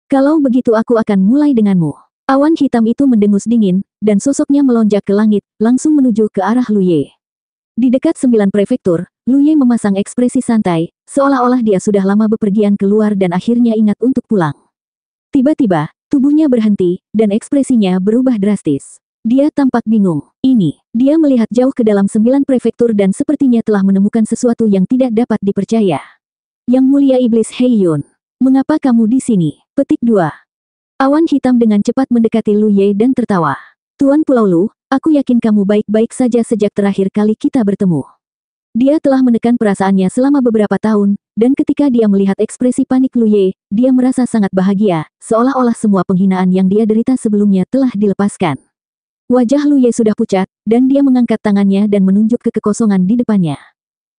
Kalau begitu aku akan mulai denganmu. Awan hitam itu mendengus dingin, dan sosoknya melonjak ke langit, langsung menuju ke arah Lu Ye. Di dekat 9 prefektur, Lu Ye memasang ekspresi santai, seolah-olah dia sudah lama bepergian keluar dan akhirnya ingat untuk pulang. Tiba-tiba, tubuhnya berhenti, dan ekspresinya berubah drastis. Dia tampak bingung. Dia melihat jauh ke dalam 9 prefektur dan sepertinya telah menemukan sesuatu yang tidak dapat dipercaya. Yang mulia iblis Hei Yun. Mengapa kamu di sini? Petik 2. Awan hitam dengan cepat mendekati Lu Ye dan tertawa. Tuan Pulau Lu, aku yakin kamu baik-baik saja sejak terakhir kali kita bertemu. Dia telah menekan perasaannya selama beberapa tahun, dan ketika dia melihat ekspresi panik Lu Ye, dia merasa sangat bahagia, seolah-olah semua penghinaan yang dia derita sebelumnya telah dilepaskan. Wajah Lu Ye sudah pucat, dan dia mengangkat tangannya dan menunjuk ke kekosongan di depannya.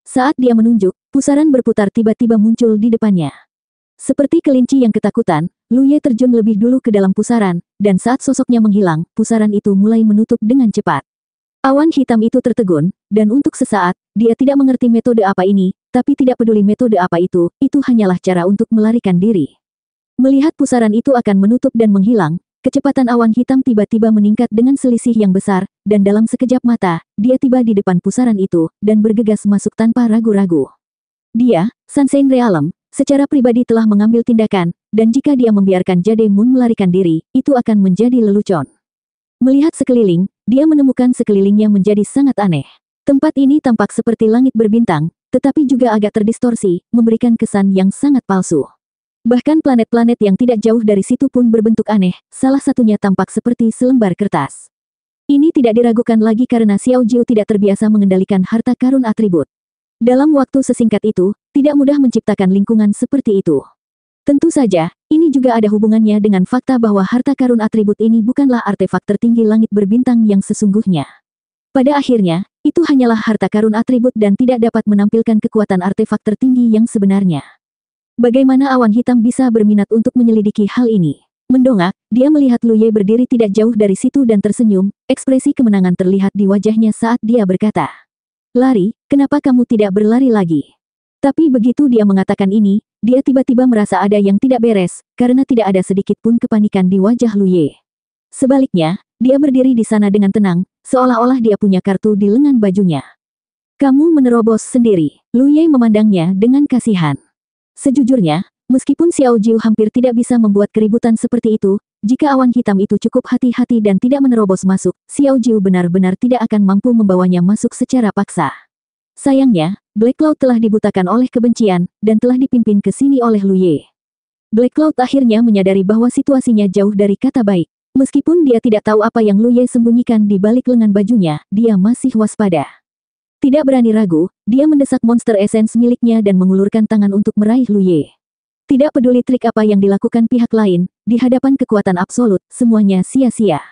Saat dia menunjuk, pusaran berputar tiba-tiba muncul di depannya. Seperti kelinci yang ketakutan, Lu Ye terjun lebih dulu ke dalam pusaran, dan saat sosoknya menghilang, pusaran itu mulai menutup dengan cepat. Awan hitam itu tertegun, dan untuk sesaat, dia tidak mengerti metode apa ini, tapi tidak peduli metode apa itu hanyalah cara untuk melarikan diri. Melihat pusaran itu akan menutup dan menghilang, kecepatan awan hitam tiba-tiba meningkat dengan selisih yang besar, dan dalam sekejap mata, dia tiba di depan pusaran itu, dan bergegas masuk tanpa ragu-ragu. Dia, Sunshine Realm, secara pribadi telah mengambil tindakan, dan jika dia membiarkan Jade Moon melarikan diri, itu akan menjadi lelucon. Melihat sekeliling, dia menemukan sekelilingnya menjadi sangat aneh. Tempat ini tampak seperti langit berbintang, tetapi juga agak terdistorsi, memberikan kesan yang sangat palsu. Bahkan planet-planet yang tidak jauh dari situ pun berbentuk aneh, salah satunya tampak seperti selembar kertas. Ini tidak diragukan lagi karena Xiao Jiu tidak terbiasa mengendalikan harta karun atribut. Dalam waktu sesingkat itu, tidak mudah menciptakan lingkungan seperti itu. Tentu saja, ini juga ada hubungannya dengan fakta bahwa harta karun atribut ini bukanlah artefak tertinggi langit berbintang yang sesungguhnya. Pada akhirnya, itu hanyalah harta karun atribut dan tidak dapat menampilkan kekuatan artefak tertinggi yang sebenarnya. Bagaimana awan hitam bisa berminat untuk menyelidiki hal ini? Mendongak, dia melihat Lu Ye berdiri tidak jauh dari situ dan tersenyum, ekspresi kemenangan terlihat di wajahnya saat dia berkata, "Lari, kenapa kamu tidak berlari lagi?" Tapi begitu dia mengatakan ini, dia tiba-tiba merasa ada yang tidak beres, karena tidak ada sedikit pun kepanikan di wajah Lu Ye. Sebaliknya, dia berdiri di sana dengan tenang, seolah-olah dia punya kartu di lengan bajunya. "Kamu menerobos sendiri." Lu Ye memandangnya dengan kasihan. Sejujurnya, meskipun Xiao Jiu hampir tidak bisa membuat keributan seperti itu, jika awan hitam itu cukup hati-hati dan tidak menerobos masuk, Xiao Jiu benar-benar tidak akan mampu membawanya masuk secara paksa. Sayangnya, Black Cloud telah dibutakan oleh kebencian, dan telah dipimpin ke sini oleh Lu Ye. Black Cloud akhirnya menyadari bahwa situasinya jauh dari kata baik. Meskipun dia tidak tahu apa yang Lu Ye sembunyikan di balik lengan bajunya, dia masih waspada. Tidak berani ragu, dia mendesak monster essence miliknya dan mengulurkan tangan untuk meraih Lu Ye. Tidak peduli trik apa yang dilakukan pihak lain, di hadapan kekuatan absolut, semuanya sia-sia.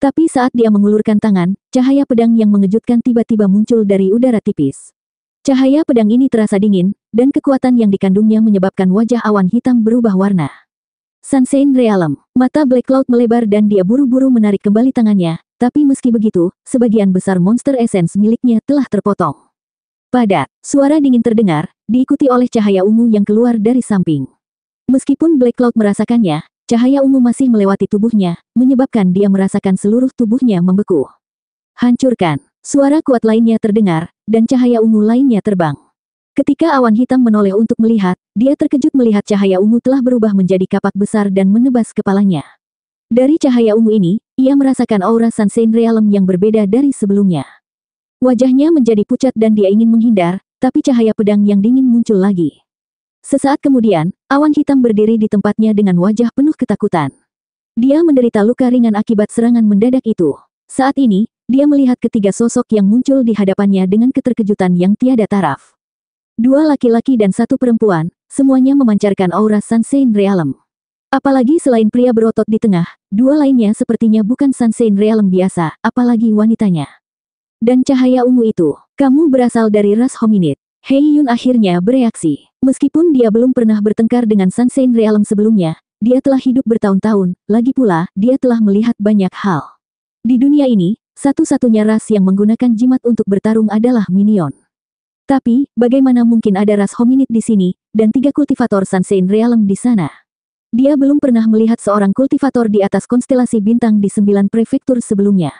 Tapi saat dia mengulurkan tangan, cahaya pedang yang mengejutkan tiba-tiba muncul dari udara tipis. Cahaya pedang ini terasa dingin, dan kekuatan yang dikandungnya menyebabkan wajah awan hitam berubah warna. Sunshine Realm, mata Black Cloud melebar dan dia buru-buru menarik kembali tangannya, tapi meski begitu, sebagian besar monster essence miliknya telah terpotong. Padat, suara dingin terdengar, diikuti oleh cahaya ungu yang keluar dari samping. Meskipun Black Cloud merasakannya, cahaya ungu masih melewati tubuhnya, menyebabkan dia merasakan seluruh tubuhnya membeku. "Hancurkan!" Suara kuat lainnya terdengar, dan cahaya ungu lainnya terbang. Ketika awan hitam menoleh untuk melihat, dia terkejut melihat cahaya ungu telah berubah menjadi kapak besar dan menebas kepalanya. Dari cahaya ungu ini, ia merasakan aura Sunshine Realm yang berbeda dari sebelumnya. Wajahnya menjadi pucat dan dia ingin menghindar, tapi cahaya pedang yang dingin muncul lagi. Sesaat kemudian, awan hitam berdiri di tempatnya dengan wajah penuh ketakutan. Dia menderita luka ringan akibat serangan mendadak itu. Saat ini, dia melihat ketiga sosok yang muncul di hadapannya dengan keterkejutan yang tiada taraf. Dua laki-laki dan satu perempuan, semuanya memancarkan aura Sunshine Realm. Apalagi selain pria berotot di tengah, dua lainnya sepertinya bukan Sunshine Realm biasa, apalagi wanitanya. Dan cahaya ungu itu, "Kamu berasal dari ras hominid." Hei Yun akhirnya bereaksi. Meskipun dia belum pernah bertengkar dengan Sunshine Realm sebelumnya, dia telah hidup bertahun-tahun, lagi pula, dia telah melihat banyak hal. Di dunia ini, satu-satunya ras yang menggunakan jimat untuk bertarung adalah minion. Tapi, bagaimana mungkin ada ras hominid di sini, dan 3 kultivator Sunshine Realm di sana? Dia belum pernah melihat seorang kultivator di atas konstelasi bintang di 9 prefektur sebelumnya.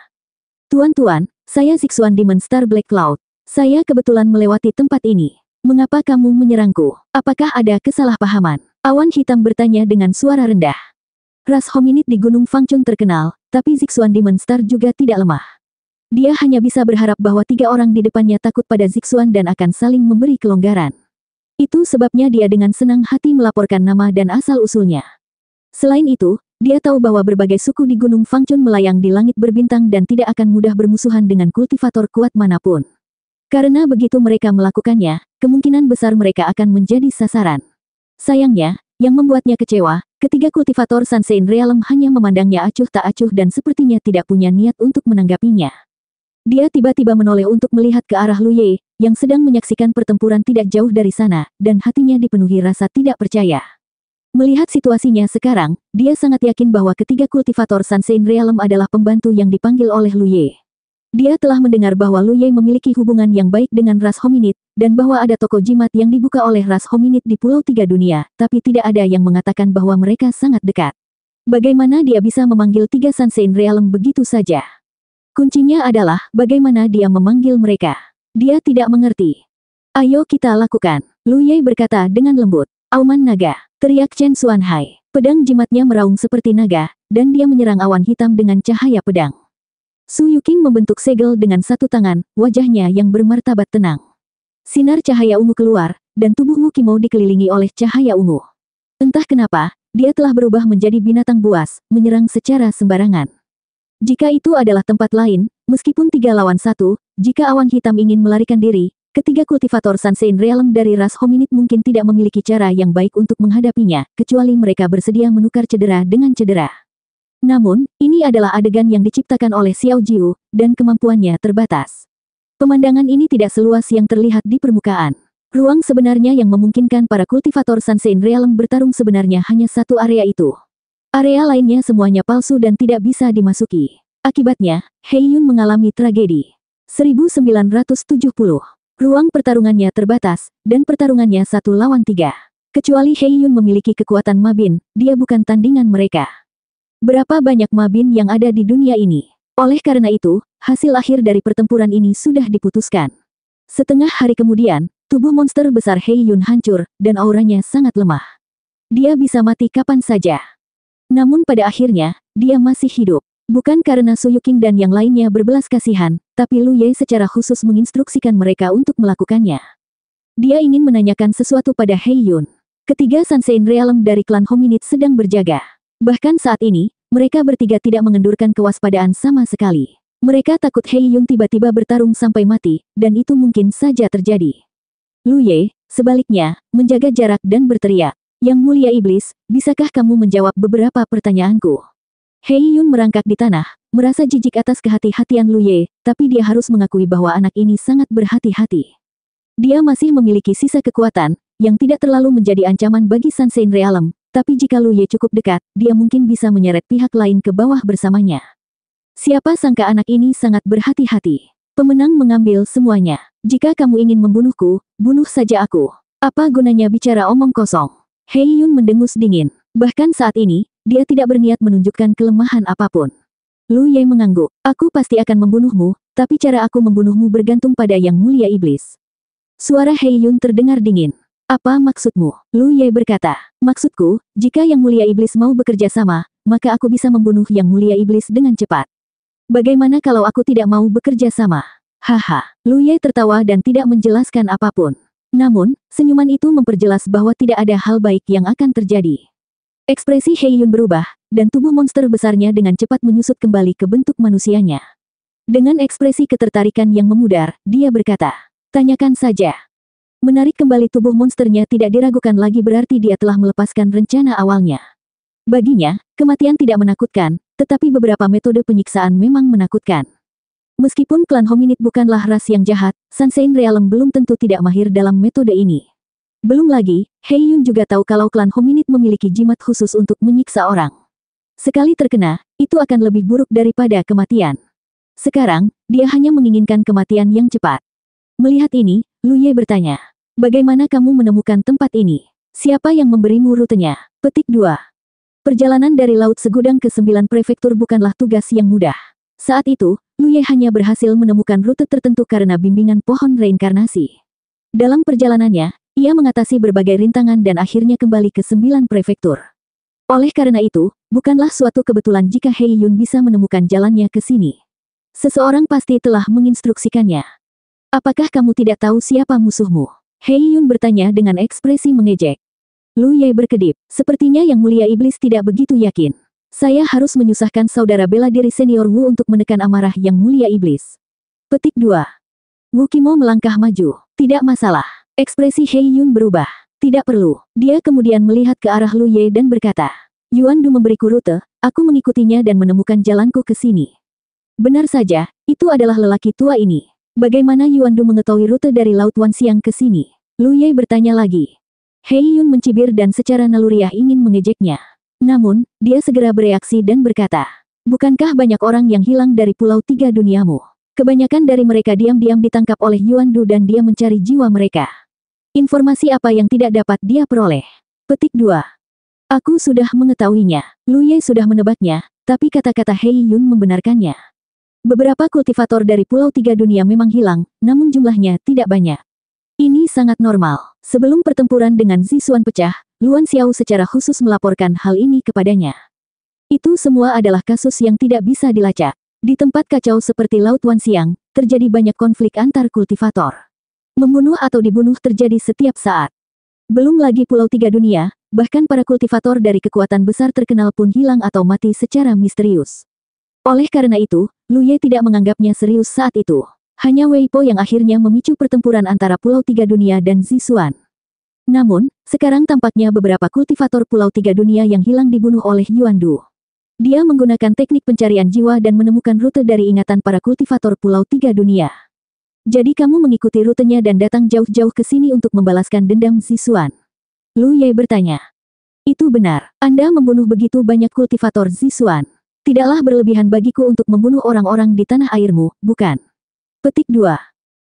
"Tuan-tuan, saya Zixuan Demon Star Black Cloud. Saya kebetulan melewati tempat ini. Mengapa kamu menyerangku? Apakah ada kesalahpahaman?" Awan hitam bertanya dengan suara rendah. Ras hominid di Gunung Fangchun terkenal, tapi Zixuan Demon Star juga tidak lemah. Dia hanya bisa berharap bahwa 3 orang di depannya takut pada Zixuan dan akan saling memberi kelonggaran. Itu sebabnya dia dengan senang hati melaporkan nama dan asal-usulnya. Selain itu, dia tahu bahwa berbagai suku di Gunung Fangchun melayang di langit berbintang dan tidak akan mudah bermusuhan dengan kultivator kuat manapun. Karena begitu mereka melakukannya, kemungkinan besar mereka akan menjadi sasaran. Sayangnya, yang membuatnya kecewa, ketiga kultivator Sunshine Realm hanya memandangnya acuh tak acuh dan sepertinya tidak punya niat untuk menanggapinya. Dia tiba-tiba menoleh untuk melihat ke arah Lu Ye, yang sedang menyaksikan pertempuran tidak jauh dari sana, dan hatinya dipenuhi rasa tidak percaya. Melihat situasinya sekarang, dia sangat yakin bahwa ketiga kultivator Sunshine Realm adalah pembantu yang dipanggil oleh Lu Ye. Dia telah mendengar bahwa Lu Ye memiliki hubungan yang baik dengan ras hominid, dan bahwa ada toko jimat yang dibuka oleh ras hominid di Pulau Tiga Dunia, tapi tidak ada yang mengatakan bahwa mereka sangat dekat. Bagaimana dia bisa memanggil tiga Sunshine Realm begitu saja? Kuncinya adalah bagaimana dia memanggil mereka. Dia tidak mengerti. Ayo kita lakukan, Lu Ye berkata dengan lembut. Auman naga, teriak Chen Xuanhai. Pedang jimatnya meraung seperti naga, dan dia menyerang awan hitam dengan cahaya pedang. Su Yuqing membentuk segel dengan satu tangan, wajahnya yang bermartabat tenang. Sinar cahaya ungu keluar, dan tubuh Mu Qimo dikelilingi oleh cahaya ungu. Entah kenapa, dia telah berubah menjadi binatang buas, menyerang secara sembarangan. Jika itu adalah tempat lain, meskipun 3 lawan 1, jika awan hitam ingin melarikan diri, ketiga kultivator Sunshine Realm dari ras hominid mungkin tidak memiliki cara yang baik untuk menghadapinya, kecuali mereka bersedia menukar cedera dengan cedera. Namun, ini adalah adegan yang diciptakan oleh Xiao Jiu, dan kemampuannya terbatas. Pemandangan ini tidak seluas yang terlihat di permukaan. Ruang sebenarnya yang memungkinkan para kultivator Sunshine Realm bertarung sebenarnya hanya satu area itu. Area lainnya semuanya palsu dan tidak bisa dimasuki. Akibatnya, He Yun mengalami tragedi. 1970. Ruang pertarungannya terbatas, dan pertarungannya 1 lawan 3. Kecuali He Yun memiliki kekuatan Mabin, dia bukan tandingan mereka. Berapa banyak Mabin yang ada di dunia ini? Oleh karena itu, hasil akhir dari pertempuran ini sudah diputuskan. Setengah hari kemudian, tubuh monster besar He Yun hancur, dan auranya sangat lemah. Dia bisa mati kapan saja. Namun pada akhirnya, dia masih hidup. Bukan karena Su Yuqing dan yang lainnya berbelas kasihan, tapi Lu Ye secara khusus menginstruksikan mereka untuk melakukannya. Dia ingin menanyakan sesuatu pada He Yun. Ketiga Sunshine Realm dari klan hominid sedang berjaga. Bahkan saat ini, mereka bertiga tidak mengendurkan kewaspadaan sama sekali. Mereka takut He Yun tiba-tiba bertarung sampai mati, dan itu mungkin saja terjadi. Lu Ye, sebaliknya, menjaga jarak dan berteriak. Yang mulia iblis, bisakah kamu menjawab beberapa pertanyaanku? He Yun merangkak di tanah, merasa jijik atas kehati-hatian Lu Ye, tapi dia harus mengakui bahwa anak ini sangat berhati-hati. Dia masih memiliki sisa kekuatan, yang tidak terlalu menjadi ancaman bagi Sunshine Realm, tapi jika Lu Ye cukup dekat, dia mungkin bisa menyeret pihak lain ke bawah bersamanya. Siapa sangka anak ini sangat berhati-hati. Pemenang mengambil semuanya. Jika kamu ingin membunuhku, bunuh saja aku. Apa gunanya bicara omong kosong? He Yun mendengus dingin. Bahkan saat ini, dia tidak berniat menunjukkan kelemahan apapun. Lu Ye mengangguk. Aku pasti akan membunuhmu, tapi cara aku membunuhmu bergantung pada Yang Mulia Iblis. Suara He Yun terdengar dingin. Apa maksudmu? Lu Ye berkata. Maksudku, jika Yang Mulia Iblis mau bekerja sama, maka aku bisa membunuh Yang Mulia Iblis dengan cepat. Bagaimana kalau aku tidak mau bekerja sama? Haha. Lu Ye tertawa dan tidak menjelaskan apapun. Namun, senyuman itu memperjelas bahwa tidak ada hal baik yang akan terjadi. Ekspresi He Yun berubah, dan tubuh monster besarnya dengan cepat menyusut kembali ke bentuk manusianya. Dengan ekspresi ketertarikan yang memudar, dia berkata, tanyakan saja. Menarik kembali tubuh monsternya tidak diragukan lagi berarti dia telah melepaskan rencana awalnya. Baginya, kematian tidak menakutkan, tetapi beberapa metode penyiksaan memang menakutkan. Meskipun klan hominid bukanlah ras yang jahat, Sunshine Realm belum tentu tidak mahir dalam metode ini. Belum lagi, He Yun juga tahu kalau klan hominid memiliki jimat khusus untuk menyiksa orang. Sekali terkena, itu akan lebih buruk daripada kematian. Sekarang, dia hanya menginginkan kematian yang cepat. Melihat ini, Lu Ye bertanya, bagaimana kamu menemukan tempat ini? Siapa yang memberimu rutenya? Petik 2. Perjalanan dari Laut Segudang ke 9 prefektur bukanlah tugas yang mudah. Saat itu, Lu Ye hanya berhasil menemukan rute tertentu karena bimbingan pohon reinkarnasi. Dalam perjalanannya, ia mengatasi berbagai rintangan dan akhirnya kembali ke 9 prefektur. Oleh karena itu, bukanlah suatu kebetulan jika He Yun bisa menemukan jalannya ke sini. Seseorang pasti telah menginstruksikannya. Apakah kamu tidak tahu siapa musuhmu? He Yun bertanya dengan ekspresi mengejek. Lu Ye berkedip, sepertinya Yang Mulia Iblis tidak begitu yakin. Saya harus menyusahkan saudara bela diri senior Wu untuk menekan amarah Yang Mulia Iblis. Petik 2. Wu Qimo melangkah maju. Tidak masalah. Ekspresi He Yun berubah. Tidak perlu. Dia kemudian melihat ke arah Lu Ye dan berkata, Yuan Du memberiku rute, aku mengikutinya dan menemukan jalanku ke sini. Benar saja, itu adalah lelaki tua ini. Bagaimana Yuan Du mengetahui rute dari Laut Wanxiang ke sini? Lu Ye bertanya lagi. He Yun mencibir dan secara naluriah ingin mengejeknya. Namun, dia segera bereaksi dan berkata, bukankah banyak orang yang hilang dari Pulau Tiga Duniamu? Kebanyakan dari mereka diam-diam ditangkap oleh Yuan Du dan dia mencari jiwa mereka. Informasi apa yang tidak dapat dia peroleh? Petik 2. Aku sudah mengetahuinya. Lu Ye sudah menebaknya, tapi kata-kata He Yun membenarkannya. Beberapa kultivator dari Pulau Tiga Dunia memang hilang, namun jumlahnya tidak banyak. Ini sangat normal. Sebelum pertempuran dengan Zixuan pecah, Luan Xiao secara khusus melaporkan hal ini kepadanya. Itu semua adalah kasus yang tidak bisa dilacak. Di tempat kacau seperti Laut Wanxiang, terjadi banyak konflik antar kultivator. Membunuh atau dibunuh terjadi setiap saat. Belum lagi Pulau Tiga Dunia, bahkan para kultivator dari kekuatan besar terkenal pun hilang atau mati secara misterius. Oleh karena itu, Lu Ye tidak menganggapnya serius saat itu. Hanya Wei Po yang akhirnya memicu pertempuran antara Pulau Tiga Dunia dan Zixuan. Namun, sekarang tampaknya beberapa kultivator Pulau Tiga Dunia yang hilang dibunuh oleh Yuan Du. Dia menggunakan teknik pencarian jiwa dan menemukan rute dari ingatan para kultivator Pulau Tiga Dunia. Jadi kamu mengikuti rutenya dan datang jauh-jauh ke sini untuk membalaskan dendam Zixuan? Lu Ye bertanya. Itu benar. Anda membunuh begitu banyak kultivator Zixuan. Tidaklah berlebihan bagiku untuk membunuh orang-orang di tanah airmu, bukan? Petik 2.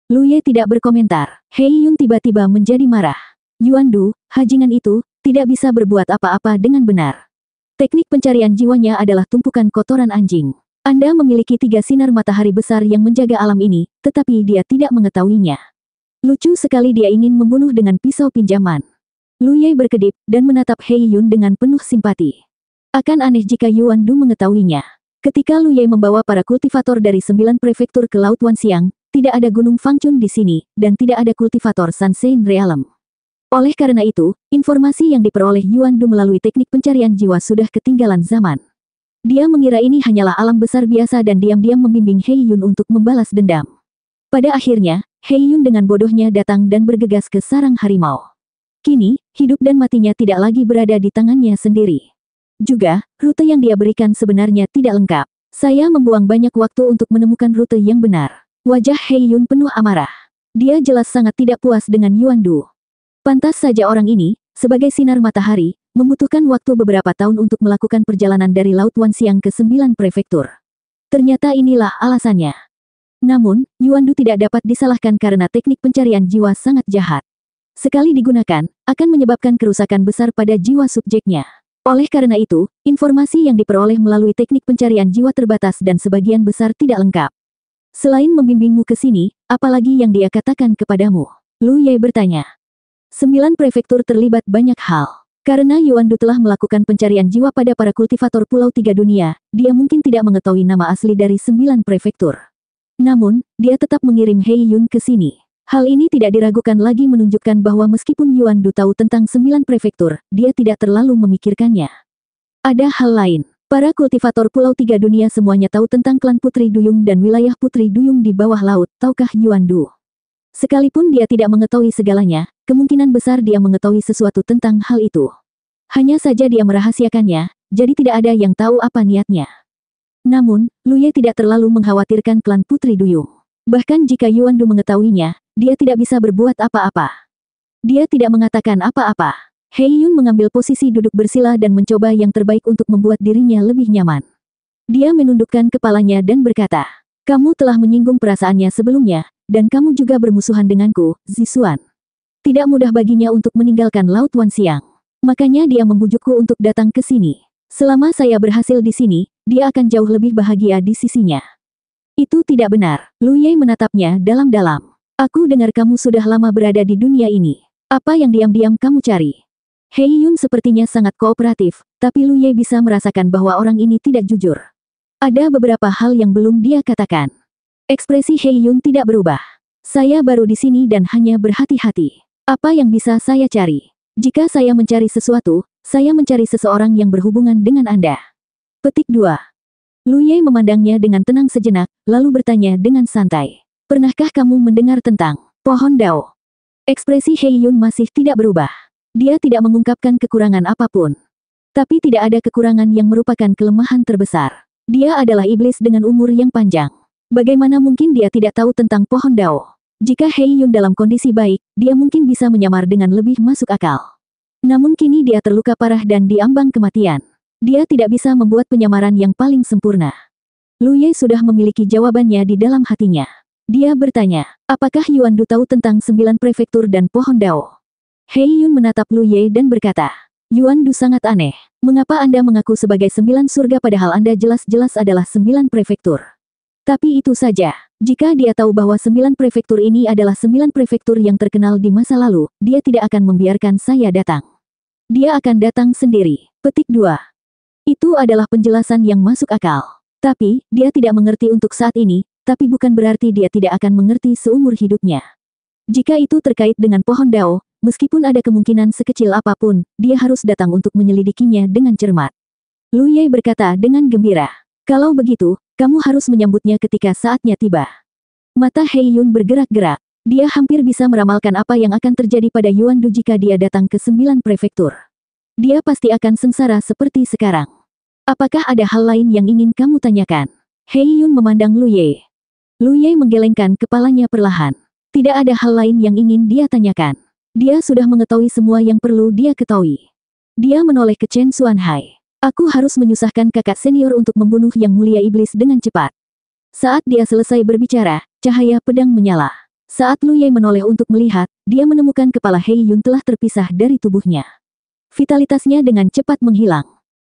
Lu Ye tidak berkomentar. He Yun tiba-tiba menjadi marah. Yuan Du, hajingan itu, tidak bisa berbuat apa-apa dengan benar. Teknik pencarian jiwanya adalah tumpukan kotoran anjing. Anda memiliki 3 sinar matahari besar yang menjaga alam ini, tetapi dia tidak mengetahuinya. Lucu sekali dia ingin membunuh dengan pisau pinjaman. Lu Ye berkedip, dan menatap He Yun dengan penuh simpati. Akan aneh jika Yuan Du mengetahuinya. Ketika Lu Ye membawa para kultivator dari 9 prefektur ke Laut Wanxiang, tidak ada Gunung Fangchun di sini, dan tidak ada kultivator Sansein Realem. Oleh karena itu, informasi yang diperoleh Yuan Du melalui teknik pencarian jiwa sudah ketinggalan zaman. Dia mengira ini hanyalah alam besar biasa dan diam-diam membimbing He Yun untuk membalas dendam. Pada akhirnya, He Yun dengan bodohnya datang dan bergegas ke sarang harimau. Kini, hidup dan matinya tidak lagi berada di tangannya sendiri. Juga, rute yang dia berikan sebenarnya tidak lengkap. Saya membuang banyak waktu untuk menemukan rute yang benar. Wajah He Yun penuh amarah. Dia jelas sangat tidak puas dengan Yuan Du. Pantas saja orang ini, sebagai sinar matahari, membutuhkan waktu beberapa tahun untuk melakukan perjalanan dari Laut Wanxiang ke 9 prefektur. Ternyata inilah alasannya. Namun, Yuan Du tidak dapat disalahkan karena teknik pencarian jiwa sangat jahat. Sekali digunakan, akan menyebabkan kerusakan besar pada jiwa subjeknya. Oleh karena itu, informasi yang diperoleh melalui teknik pencarian jiwa terbatas dan sebagian besar tidak lengkap. Selain membimbingmu ke sini, apalagi yang dia katakan kepadamu? Lu Ye bertanya. 9 prefektur terlibat banyak hal. Karena Yuan Du telah melakukan pencarian jiwa pada para kultivator Pulau Tiga Dunia, dia mungkin tidak mengetahui nama asli dari 9 prefektur. Namun, dia tetap mengirim He Yun ke sini. Hal ini tidak diragukan lagi menunjukkan bahwa meskipun Yuan Du tahu tentang 9 prefektur, dia tidak terlalu memikirkannya. Ada hal lain. Para kultivator Pulau Tiga Dunia semuanya tahu tentang klan Putri Duyung dan wilayah Putri Duyung di bawah laut, tahukah Yuan Du? Sekalipun dia tidak mengetahui segalanya, kemungkinan besar dia mengetahui sesuatu tentang hal itu. Hanya saja dia merahasiakannya, jadi tidak ada yang tahu apa niatnya. Namun, Lu Ye tidak terlalu mengkhawatirkan klan Putri Duyung. Bahkan jika Yuan Du mengetahuinya, dia tidak bisa berbuat apa-apa. Dia tidak mengatakan apa-apa. He Yun mengambil posisi duduk bersila dan mencoba yang terbaik untuk membuat dirinya lebih nyaman. Dia menundukkan kepalanya dan berkata, kamu telah menyinggung perasaannya sebelumnya, dan kamu juga bermusuhan denganku, Zixuan. Tidak mudah baginya untuk meninggalkan Laut Wanxiang. Makanya dia membujukku untuk datang ke sini. Selama saya berhasil di sini, dia akan jauh lebih bahagia di sisinya. Itu tidak benar. Lu Ye menatapnya dalam-dalam. Aku dengar kamu sudah lama berada di dunia ini. Apa yang diam-diam kamu cari? He Yun sepertinya sangat kooperatif, tapi Lu Ye bisa merasakan bahwa orang ini tidak jujur. Ada beberapa hal yang belum dia katakan. Ekspresi He Yun tidak berubah. Saya baru di sini dan hanya berhati-hati. Apa yang bisa saya cari? Jika saya mencari sesuatu, saya mencari seseorang yang berhubungan dengan Anda. Petik 2. Lu Ye memandangnya dengan tenang sejenak, lalu bertanya dengan santai. Pernahkah kamu mendengar tentang pohon Dao? Ekspresi He Yun masih tidak berubah. Dia tidak mengungkapkan kekurangan apapun. Tapi tidak ada kekurangan yang merupakan kelemahan terbesar. Dia adalah iblis dengan umur yang panjang. Bagaimana mungkin dia tidak tahu tentang pohon Dao? Jika He Yun dalam kondisi baik, dia mungkin bisa menyamar dengan lebih masuk akal. Namun kini dia terluka parah dan diambang kematian. Dia tidak bisa membuat penyamaran yang paling sempurna. Lu Ye sudah memiliki jawabannya di dalam hatinya. Dia bertanya, apakah Yuan Du tahu tentang 9 prefektur dan pohon Dao? He Yun menatap Lu Ye dan berkata, Yuan Du sangat aneh. Mengapa Anda mengaku sebagai 9 surga padahal Anda jelas-jelas adalah 9 prefektur? Tapi itu saja. Jika dia tahu bahwa 9 prefektur ini adalah 9 prefektur yang terkenal di masa lalu, dia tidak akan membiarkan saya datang. Dia akan datang sendiri. Petik 2. Itu adalah penjelasan yang masuk akal. Tapi, dia tidak mengerti untuk saat ini, tapi bukan berarti dia tidak akan mengerti seumur hidupnya. Jika itu terkait dengan pohon Dao, meskipun ada kemungkinan sekecil apapun, dia harus datang untuk menyelidikinya dengan cermat. Lu Ye berkata dengan gembira. Kalau begitu, kamu harus menyambutnya ketika saatnya tiba. Mata He Yun bergerak-gerak. Dia hampir bisa meramalkan apa yang akan terjadi pada Yuan Du jika dia datang ke 9 prefektur. Dia pasti akan sengsara seperti sekarang. Apakah ada hal lain yang ingin kamu tanyakan? He Yun memandang Lu Ye. Lu Ye menggelengkan kepalanya perlahan. Tidak ada hal lain yang ingin dia tanyakan. Dia sudah mengetahui semua yang perlu dia ketahui. Dia menoleh ke Chen Xuanhai. Aku harus menyusahkan kakak senior untuk membunuh Yang Mulia Iblis dengan cepat. Saat dia selesai berbicara, cahaya pedang menyala. Saat Lu Ye menoleh untuk melihat, dia menemukan kepala He Yun telah terpisah dari tubuhnya. Vitalitasnya dengan cepat menghilang.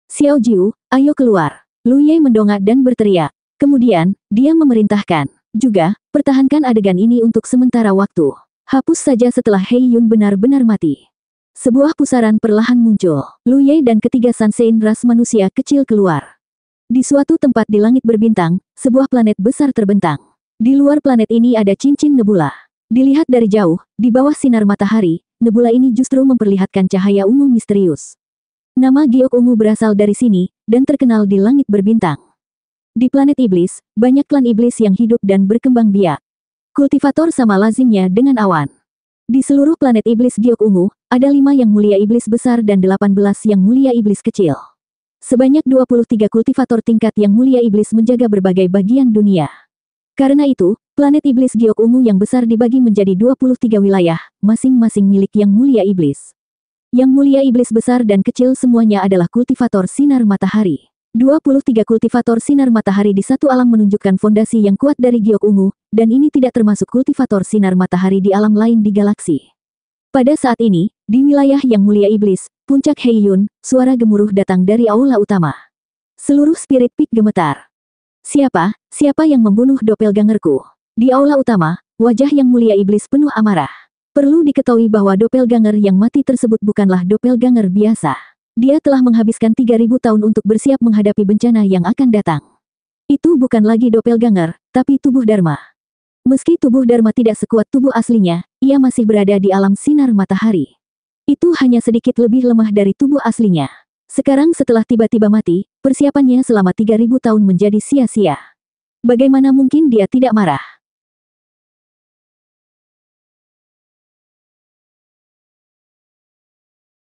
Xiao Jiu, ayo keluar. Lu Ye mendongak dan berteriak. Kemudian, dia memerintahkan. Juga, pertahankan adegan ini untuk sementara waktu. Hapus saja setelah He Yun benar-benar mati. Sebuah pusaran perlahan muncul. Lu Ye dan ketiga Sansein ras manusia kecil keluar. Di suatu tempat di langit berbintang, sebuah planet besar terbentang. Di luar planet ini ada cincin nebula. Dilihat dari jauh, di bawah sinar matahari, nebula ini justru memperlihatkan cahaya ungu misterius. Nama giok ungu berasal dari sini, dan terkenal di langit berbintang. Di planet iblis, banyak klan iblis yang hidup dan berkembang biak. Kultivator sama lazimnya dengan awan. Di seluruh planet iblis giok ungu, ada 5 yang mulia iblis besar dan 18 yang mulia iblis kecil. Sebanyak 23 kultivator tingkat yang mulia iblis menjaga berbagai bagian dunia. Karena itu, planet iblis giok ungu yang besar dibagi menjadi 23 wilayah, masing-masing milik yang mulia iblis. Yang mulia iblis besar dan kecil semuanya adalah kultivator sinar matahari. 23 kultivator sinar matahari di satu alam menunjukkan fondasi yang kuat dari giok ungu, dan ini tidak termasuk kultivator sinar matahari di alam lain di galaksi. Pada saat ini, di wilayah yang mulia iblis, puncak He Yun, suara gemuruh datang dari aula utama. Seluruh spirit peak gemetar. Siapa yang membunuh doppelgangerku? Di aula utama, wajah yang mulia iblis penuh amarah. Perlu diketahui bahwa doppelganger yang mati tersebut bukanlah doppelganger biasa. Dia telah menghabiskan 3000 tahun untuk bersiap menghadapi bencana yang akan datang. Itu bukan lagi doppelganger, tapi tubuh Dharma. Meski tubuh Dharma tidak sekuat tubuh aslinya, ia masih berada di alam sinar matahari. Itu hanya sedikit lebih lemah dari tubuh aslinya. Sekarang setelah tiba-tiba mati, persiapannya selama 3000 tahun menjadi sia-sia. Bagaimana mungkin dia tidak marah?